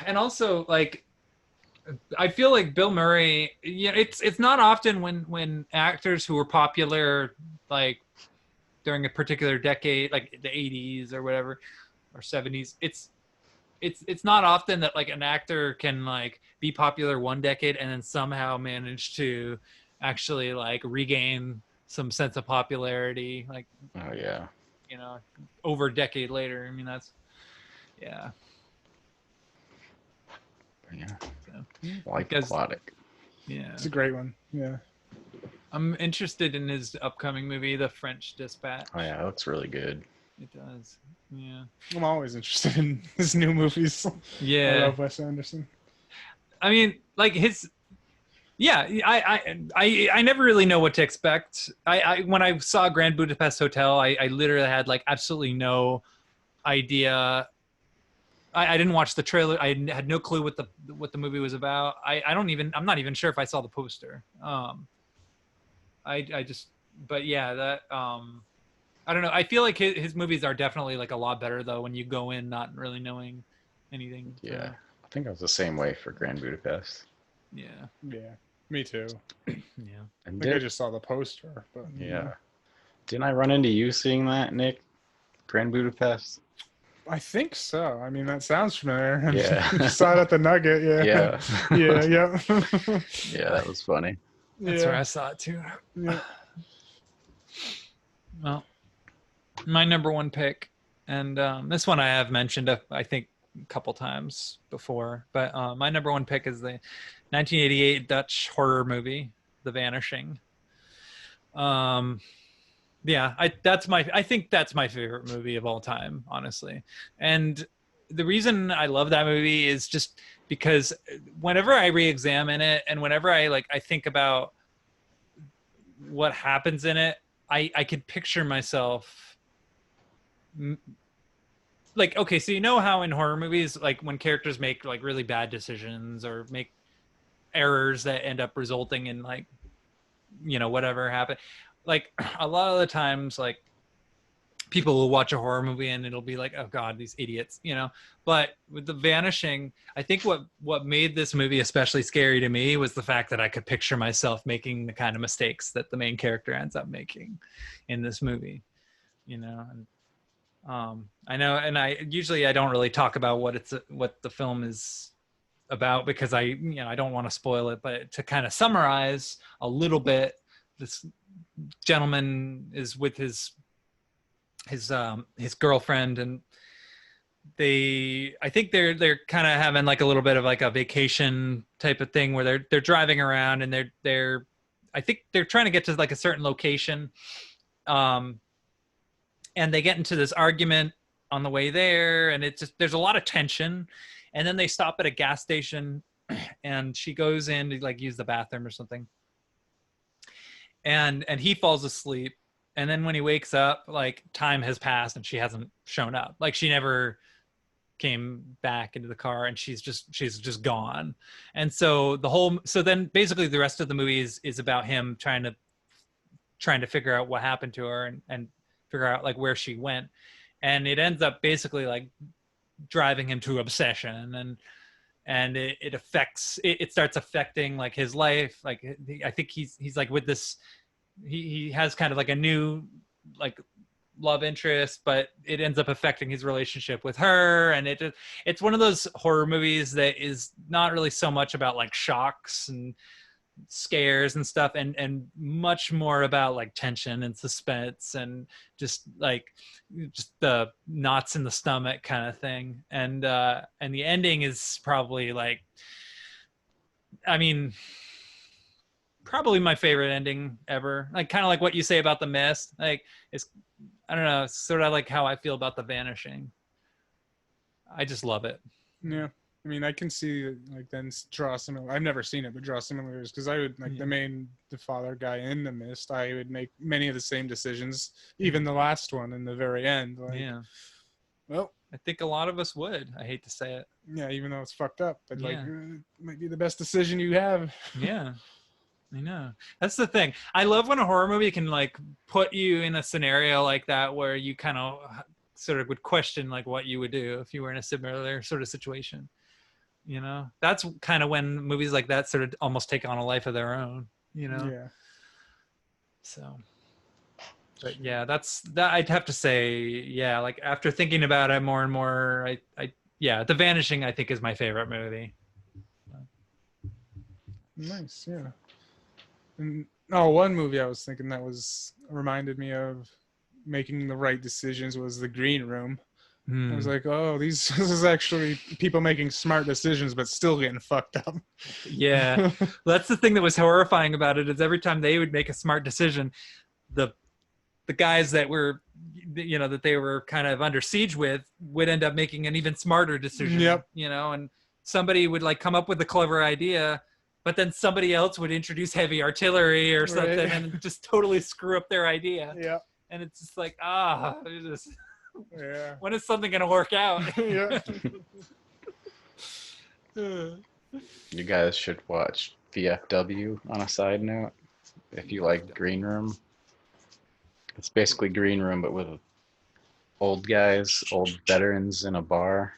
and also like, I feel like Bill Murray. Yeah, it's not often when actors who were popular like during a particular decade, like the '80s or whatever, or '70s. It's not often that like an actor can like be popular one decade and then somehow manage to actually like regain some sense of popularity, like, Oh yeah. you know, over a decade later. I mean, that's, yeah. Yeah. So, Like because, Aquatic. yeah, It's a great one. Yeah. I'm interested in his upcoming movie, The French Dispatch. Oh yeah, it looks really good. It does. Yeah. I'm always interested in his new movies. I Yeah. love Wes Anderson. I mean, like his, yeah, I never really know what to expect. I when I saw Grand Budapest Hotel, I literally had like absolutely no idea. I didn't watch the trailer. I had no clue what the movie was about. I'm not even sure if I saw the poster. I just, but yeah, that I don't know. I feel like his movies are definitely like a lot better though when you go in not really knowing anything. So, Yeah. I think I was the same way for Grand Budapest. yeah, Yeah. Me too. yeah. I And think I just saw the poster, but yeah. Didn't I run into you seeing that, Nick? Grand Budapest? I think so. I mean, that sounds familiar. Yeah. You saw it at the Nugget. Yeah. Yeah. Yeah. Yeah. Yeah, that was funny. That's Yeah. where I saw it too. Yeah. Well, my number one pick, and this one I have mentioned, I think, a couple times before, but my number one pick is the 1988 Dutch horror movie, The Vanishing. Yeah, I think that's my favorite movie of all time, honestly. And the reason I love that movie is just because whenever I re-examine it and whenever I think about what happens in it, I could picture myself like, okay, so you know how in horror movies, like when characters make like really bad decisions or make errors that end up resulting in like, you know, whatever happened, like a lot of the times, like people will watch a horror movie and it'll be like, oh god, these idiots, you know. But with The Vanishing, I think what made this movie especially scary to me was the fact that I could picture myself making the kind of mistakes that the main character ends up making in this movie, you know. And I know, and I don't really talk about what the film is about because I don't want to spoil it, but to kind of summarize a little bit, this gentleman is with his girlfriend, and I think they're kind of having like a little bit of like a vacation type of thing where they're driving around and I think they're trying to get to like a certain location, and they get into this argument on the way there, and there's a lot of tension, and then they stop at a gas station and she goes in to like use the bathroom or something, and he falls asleep, and then when he wakes up, like time has passed and she hasn't shown up, like she never came back into the car, and she's just gone. And so then basically the rest of the movie is about him trying to figure out what happened to her and figure out like where she went, and it ends up basically like driving him to obsession, and it starts affecting like his life. Like I think he's like with this, he has kind of like a new like love interest, but it ends up affecting his relationship with her, and it's one of those horror movies that is not really so much about like shocks and scares and stuff, and much more about like tension and suspense and just the knots in the stomach kind of thing. And the ending is probably like, I mean, probably my favorite ending ever. Like kind of like what you say about The Mist, like it's, I don't know, it's sort of like how I feel about The Vanishing. I just love it. Yeah. I mean, I can see like then draw similar. I've never seen it, but draw similarities because I would like Yeah. the father guy in The Mist. I would make many of the same decisions, even the last one in the very end. Like, Yeah, well, I think a lot of us would. I hate to say it. yeah, even though it's fucked up, but like Yeah. it might be the best decision you have. Yeah. I know. That's the thing. I love when a horror movie can like put you in a scenario like that where you kind of sort of would question like what you would do if you were in a similar sort of situation. You know, that's kind of when movies like that sort of almost take on a life of their own, you know? Yeah. So, but yeah, that's that. I'd have to say, yeah, like after thinking about it more and more, yeah, The Vanishing, I think is my favorite movie. Nice, yeah. And one movie I was thinking that was reminded me of making the right decisions was The Green Room. I was like, oh, this is actually people making smart decisions, but still getting fucked up. Yeah, that's the thing that was horrifying about it is every time they would make a smart decision, the guys that were, you know, that they were kind of under siege with would end up making an even smarter decision. Yep. You know, and somebody would like come up with a clever idea, but then somebody else would introduce heavy artillery or something Right. and just totally screw up their idea. Yeah. And it's just like, Yeah. when is something going to work out? Yeah. You guys should watch VFW on a side note if you like Green Room. It's basically Green Room, but with old guys, old veterans in a bar.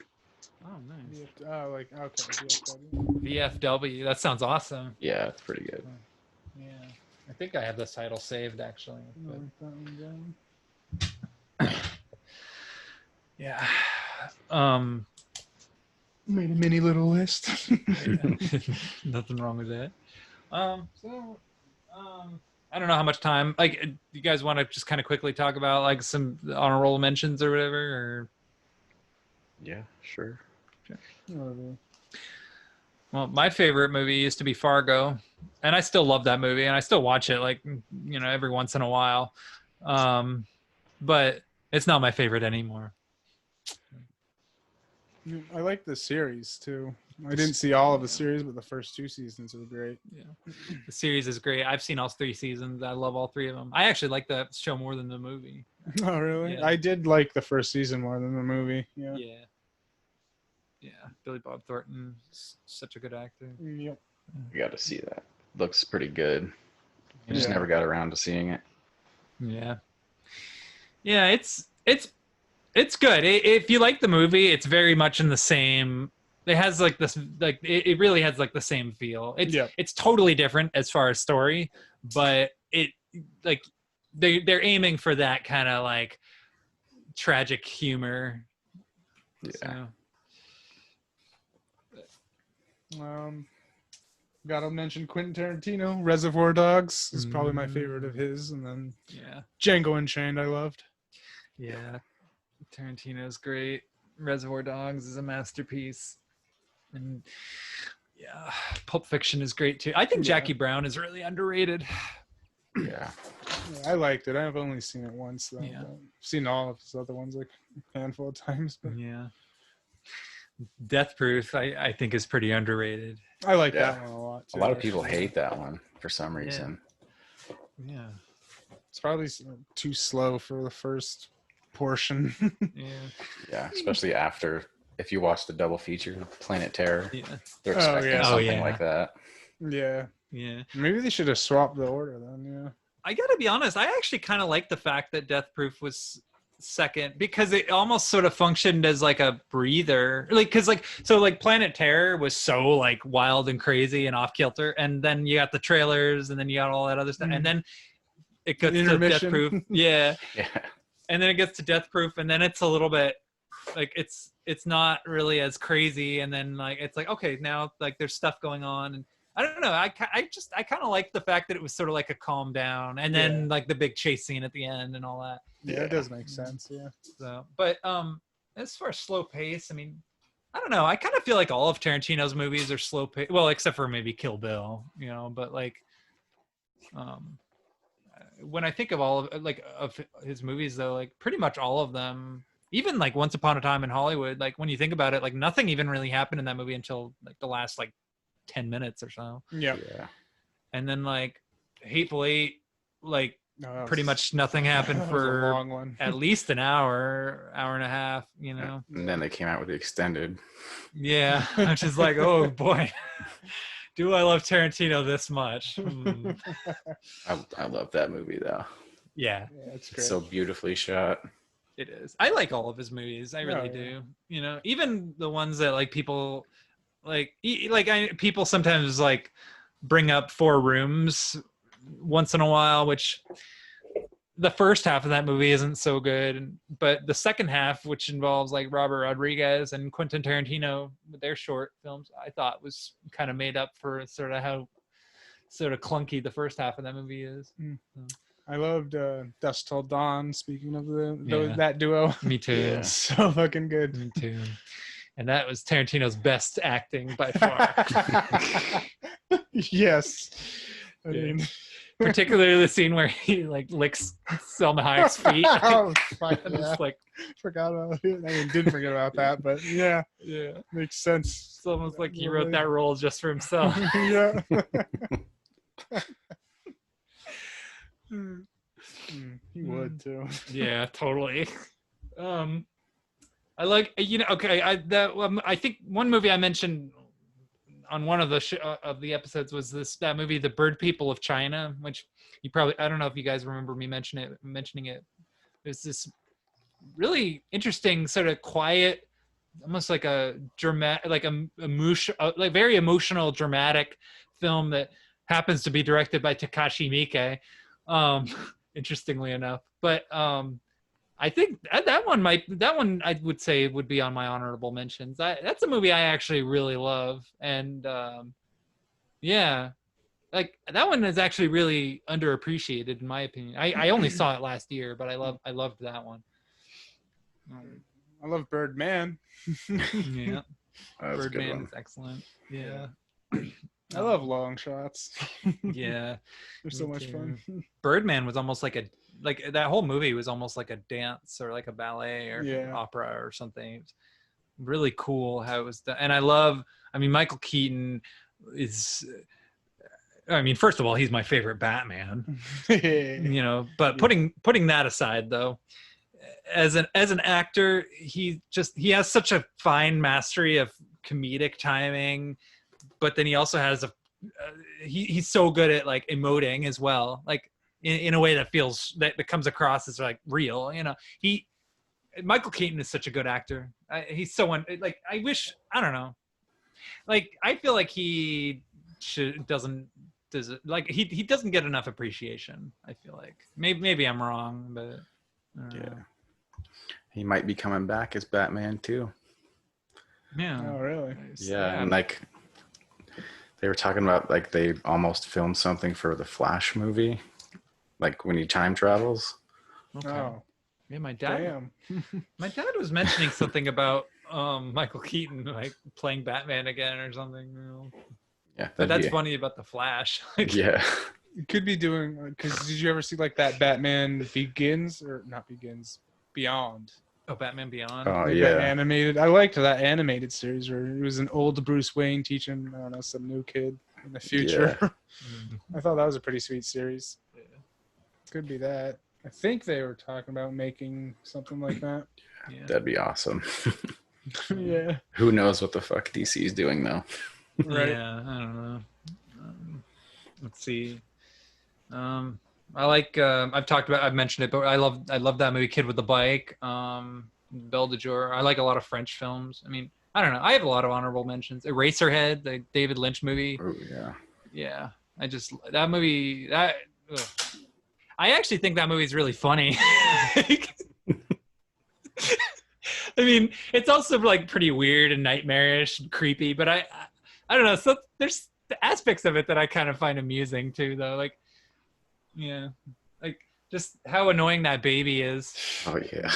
Oh, nice. Like, okay. VFW. VFW. That sounds awesome. Yeah, it's pretty good. Yeah. I think I have this title saved actually. But, Write that one down. yeah. Made a mini little list. Nothing wrong with that. I don't know how much time. Like, you guys want to just kind of quickly talk about like some honorable mentions or whatever? Or Yeah, sure. Whatever. well, my favorite movie used to be Fargo, and I still love that movie, and I still watch it like every once in a while. But it's not my favorite anymore. I like the series too. I didn't see all of the series, but the first 2 seasons were great. Yeah, the series is great. I've seen all 3 seasons. I love all 3 of them. I actually like the show more than the movie. Oh, really? Yeah. I did like the first season more than the movie. Yeah. Yeah. Billy Bob Thornton, such a good actor. Yep. You got to see that. Looks pretty good. I just Yeah. never got around to seeing it. Yeah. Yeah, it's good. If you like the movie, it's very much in the same. It has like this, like it really has like the same feel. It's totally different as far as story, but it like they're aiming for that kind of like tragic humor. Yeah. So. Gotta mention Quentin Tarantino. Reservoir Dogs is probably my favorite of his, and then Yeah. Django Unchained I loved. Yeah. Tarantino's great. Reservoir Dogs is a masterpiece. And yeah, Pulp Fiction is great too. I think Yeah. Jackie Brown is really underrated. Yeah. Yeah, I liked it. I've only seen it once though. Yeah. But I've seen all of his other ones like a handful of times. But Yeah. Death Proof, I think is pretty underrated. I like Yeah. that one a lot too. A lot of people hate that one for some reason. Yeah. It's probably too slow for the first portion. Yeah. Yeah, especially after if you watch the double feature, Planet Terror, Yeah. they're Oh, expecting yeah. something yeah. like that. Yeah. Yeah. Maybe they should have swapped the order then, yeah. I gotta be honest, I actually kind of like the fact that Death Proof was second because it almost sort of functioned as like a breather, like because like so like Planet Terror was so like wild and crazy and off kilter, and then you got the trailers, and then you got all that other stuff, and then it gets to Death Intermission. Proof, yeah, Yeah. and then it gets to Death Proof, and then it's a little bit like it's not really as crazy, and then like it's like okay now like there's stuff going on, and I don't know. I kind of like the fact that it was sort of like a calm down, and then like the big chase scene at the end and all that. Yeah, it does make sense, yeah. So, but as far as slow pace, I mean, I don't know. I kind of feel like all of Tarantino's movies are slow pace. Well, except for maybe Kill Bill, But like, when I think of all of his movies, though, like pretty much all of them, even like Once Upon a Time in Hollywood, like when you think about it, like nothing even really happened in that movie until like the last like 10 minutes or so. Yeah. Yeah. And then like Hateful Eight, like No, that pretty was- much nothing happened that was a for long one. at least an hour and a half, And then they came out with the extended. Yeah, which is like, oh boy, Do I love Tarantino this much? I love that movie though. Yeah, Yeah, it's great. It's so beautifully shot. it is. I like all of his movies. I really Oh, yeah. do. You know, even the ones that like people people sometimes like bring up Four Rooms once in a while, which the first half of that movie isn't so good, but the second half, which involves like Robert Rodriguez and Quentin Tarantino with their short films, I thought was kind of made up for sort of how sort of clunky the first half of that movie is. I loved Dusk Till Dawn. Speaking of Yeah. that duo, Me too. Yeah. so fucking good. Me too. And that was Tarantino's best acting by far. Yes, I Yeah. mean, Particularly the scene where he like licks Selma Hayek's feet. oh, fuck, And yeah. it's like, Forgot about it. I mean, didn't forget about that, but yeah, yeah. makes sense. It's almost like he wrote that role just for himself. Yeah. He would too. Yeah, totally. I like, okay, I think one movie I mentioned on one of the of the episodes was that movie The Bird People of China, which you probably, I don't know if you guys remember me mentioning it. It's this really interesting sort of quiet, almost like a dramatic, like like very emotional dramatic film that happens to be directed by Takashi Miike, interestingly enough. But I think that one I would say would be on my honorable mentions. That's a movie I actually really love, and yeah, like that one is actually really underappreciated in my opinion. I only saw it last year, but I loved that one. I love Birdman. Yeah, That was a good Birdman one. is excellent. Yeah, I love long shots. yeah. They're so Me much fun. Birdman was almost like that whole movie was almost like a dance or like a ballet or Yeah. opera or something. It's really cool how it was done. And Michael Keaton is, first of all, he's my favorite Batman, but putting that aside though, as an actor, he has such a fine mastery of comedic timing, but then he also has he's so good at like emoting as well, like in a way that comes across as like real. Michael Keaton is such a good actor. He's so I wish, I don't know, like I feel like he doesn't get enough appreciation. I feel like maybe I'm wrong, but I don't know. He might be coming back as Batman too. Yeah. Oh, really? Yeah, and like they were talking about like they almost filmed something for the Flash movie, like when he time travels. Okay. Oh, Yeah, my dad damn. was mentioning something about Michael Keaton like playing Batman again or something. Yeah, But that'd that's be- funny about the Flash. Like, Yeah, You could be doing, because did you ever see like that Batman Begins, or not Begins, Beyond? oh, Batman Beyond. oh Like yeah, that animated. I liked that animated series where it was an old Bruce Wayne teaching, I don't know, some new kid in the future. Mhm. I thought that was a pretty sweet series. Yeah. Could be that. I think they were talking about making something like that. Yeah. that'd be awesome. Yeah. Who knows what the fuck DC is doing though? Right. Yeah, I don't know. Let's see. I've mentioned it, but I love that movie, Kid with the Bike, Belle de Jour. I like a lot of French films. I don't know. I have a lot of honorable mentions. Eraserhead, the David Lynch movie. Oh yeah, Yeah, that movie. I actually think that movie is really funny. It's also like pretty weird and nightmarish and creepy, but I don't know. So there's the aspects of it that I kind of find amusing too, though. Like, yeah, like just how annoying that baby is. oh yeah.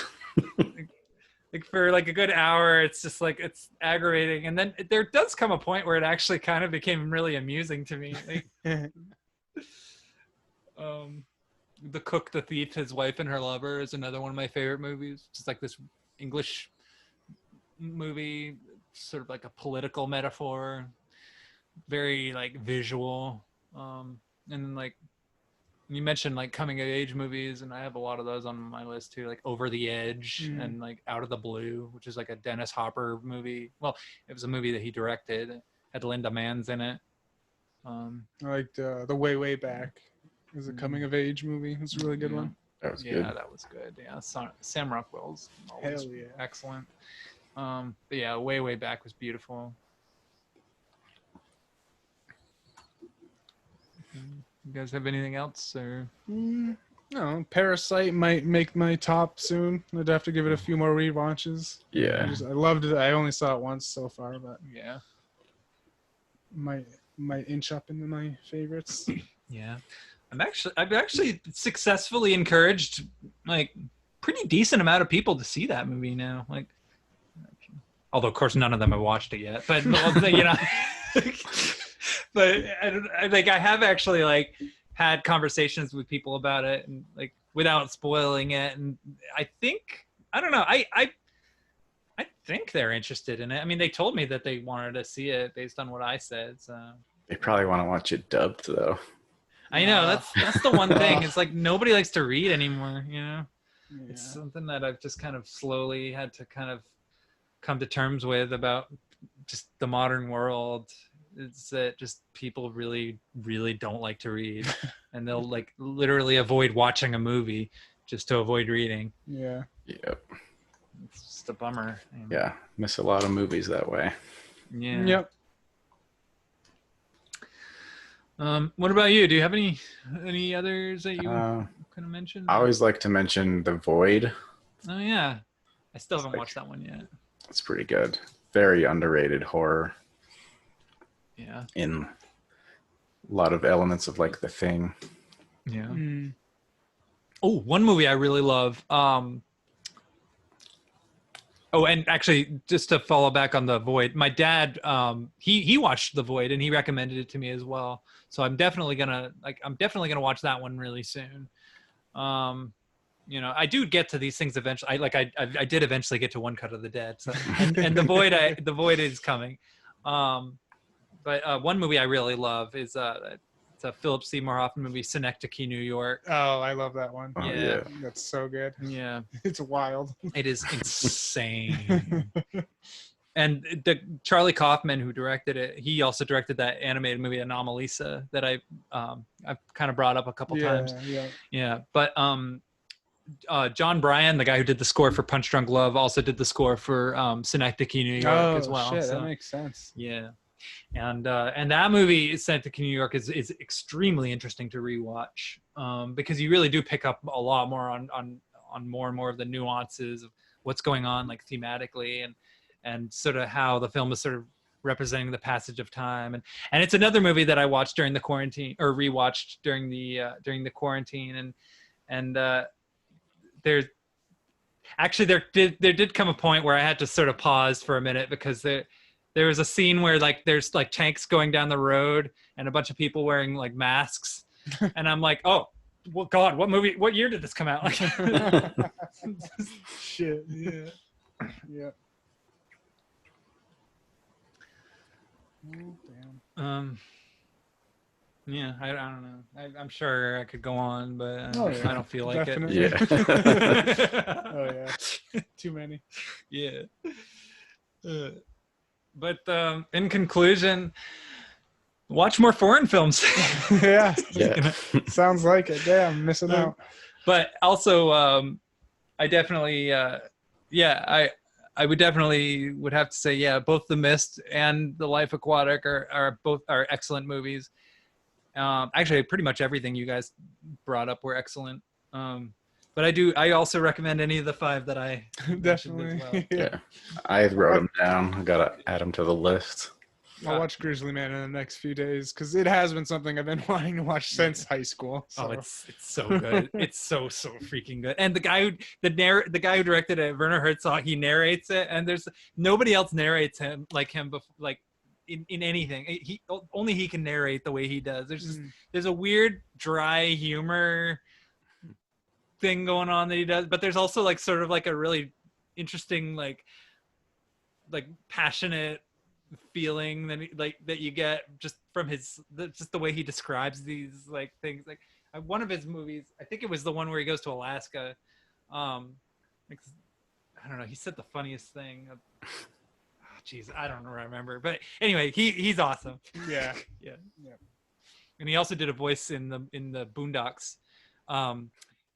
Like for like a good hour, it's just like it's aggravating, and then there does come a point where it actually kind of became really amusing to me. Like, The Cook, the Thief, His Wife and Her Lover is another one of my favorite movies. Just like this English movie, sort of like a political metaphor, very like visual. And then like you mentioned like coming of age movies, and I have a lot of those on my list too, like Over the Edge and like Out of the Blue, which is like a Dennis Hopper movie. Well, it was a movie that he directed. It had Linda Manns in it. I liked the Way Back. It was a coming of age movie. It's a really good Yeah. one. That was Yeah, good. that was good. Yeah, Sam Rockwell's always Hell yeah. excellent. But yeah, way back was beautiful. You guys have anything else or? No, Parasite might make my top soon. I'd have to give it a few more rewatches. Yeah. I loved it. I only saw it once so far, but Yeah. might inch up into my favorites. Yeah. I've actually successfully encouraged like pretty decent amount of people to see that movie now. Like, although of course none of them have watched it yet, but you know, but I have actually like had conversations with people about it and like without spoiling it. And I don't know. I think they're interested in it. I mean, they told me that they wanted to see it based on what I said. So They probably want to watch it dubbed though. I know that's the one thing. It's like nobody likes to read anymore, you know? Yeah. It's something that I've just kind of slowly had to kind of come to terms with about just the modern world. It's that just people really, really don't like to read, and they'll like literally avoid watching a movie just to avoid reading. Yeah. Yep. It's just a bummer. Yeah. Miss a lot of movies that way. Yeah. Yep. What about you? Do you have any others that you could have mentioned? I always like to mention The Void. Oh yeah, I still haven't like- watched that one yet. It's pretty good. Very underrated horror Yeah. in a lot of elements of like The Thing. Yeah. Mm. Oh, one movie I really love. Oh, and actually, just to follow back on The Void, my dad, he watched The Void and he recommended it to me as well. So I'm definitely gonna watch that one really soon. You know, I do get to these things eventually. I did eventually get to One Cut of the Dead, so, and The Void is coming. But one movie I really love is it's a Philip Seymour Hoffman movie, Synecdoche, New York. Oh, I love that one. Oh, Yeah. That's so good. Yeah, It's wild. it is insane. And Charlie Kaufman, who directed it, he also directed that animated movie Anomalisa that I've kind of brought up a couple times. Yeah. Yeah, but John Bryan, the guy who did the score for Punch Drunk Love, also did the score for Synecdoche, New York as well. Shit, so, that makes sense. yeah, and that movie, Synecdoche, New York, is extremely interesting to rewatch because you really do pick up a lot more on more and more of the nuances of what's going on, like thematically, and sort of how the film is sort of representing the passage of time. And it's another movie that I watched during the quarantine, or rewatched during the quarantine, and there did come a point where I had to sort of pause for a minute because there was a scene where like there's like tanks going down the road and a bunch of people wearing like masks, and I'm like, oh, well, God, what year did this come out? Like, Shit. Yeah. Yeah. Oh, damn. yeah, I don't know. I'm sure I could go on, but Oh, yeah. I don't feel like Definitely. Yeah. it. Oh yeah. Too many. Yeah. But in conclusion, watch more foreign films. Yeah. Yeah. Sounds like it. Damn, I'm missing out. But also, I definitely, I would definitely would have to say, yeah, both The Mist and The Life Aquatic are excellent movies. Actually, pretty much everything you guys brought up were excellent. But I also recommend any of the 5 that I mentioned Definitely. as well. Yeah. I wrote them down. I gotta add them to the list. I'll watch Grizzly Man in the next few days because it has been something I've been wanting to watch since high school. So. Oh, it's so good. It's so freaking good. And the guy who directed it, Werner Herzog, he narrates it, and there's nobody else narrates him like him before, like in anything. Only he can narrate the way he does. There's a weird dry humor thing going on that he does, but there's also like sort of like a really interesting like passionate feeling that you get just from just the way he describes these like things. Like one of his movies, I think it was the one where he goes to Alaska. I don't know. He said the funniest thing. Jeez, I don't remember. But anyway, he's awesome. Yeah. Yeah. and he also did a voice in the Boondocks,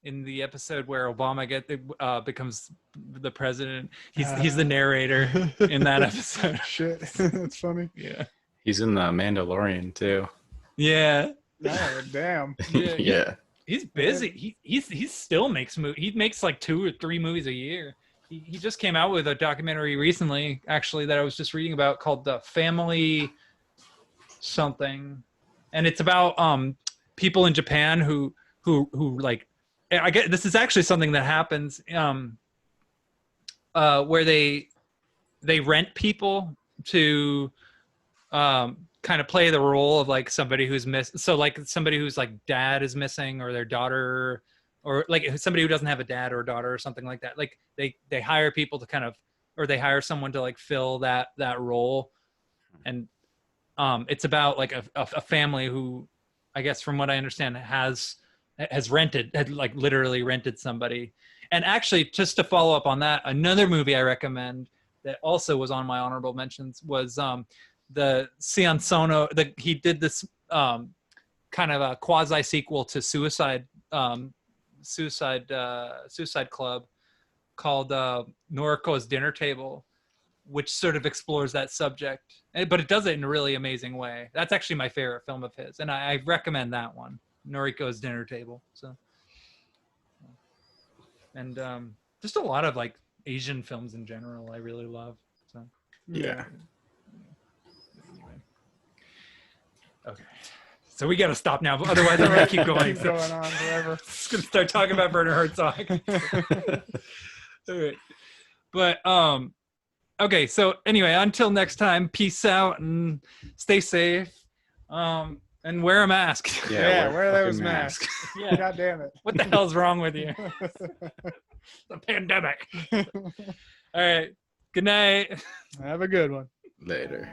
in the episode where Obama becomes the president. He's the narrator in that episode. Shit, that's funny. Yeah. He's in the Mandalorian too. Yeah. Oh, damn. Yeah. He's busy. He still makes movies. He makes like 2 or 3 movies a year. He just came out with a documentary recently, actually, that I was just reading about, called The Family something, and it's about people in Japan who like, I get, this is actually something that happens where they rent people to kind of play the role of like somebody who's so like somebody who's like dad is missing, or their daughter, or like somebody who doesn't have a dad or a daughter or something like that. Like they hire people to kind of, or they hire someone to like fill that role. And it's about like a family who, I guess from what I understand, had like literally rented somebody. And actually, just to follow up on that, another movie I recommend that also was on my honorable mentions was the Sion Sono. He did this kind of a quasi sequel to Suicide Club called Noriko's Dinner Table, which sort of explores that subject, but it does it in a really amazing way. That's actually my favorite film of his, and I recommend that one, Noriko's Dinner Table. So, and just a lot of like Asian films in general, I really love. So, Yeah. okay, so we got to stop now, otherwise I'm gonna keep going. Keep going on forever. Just gonna start talking about Werner Herzog. All right, but okay, so anyway, until next time, peace out and stay safe, and wear a mask. Yeah, wear those fucking masks. Yeah. God damn it. What the hell's wrong with you? The pandemic. All right, good night. Have a good one. Later.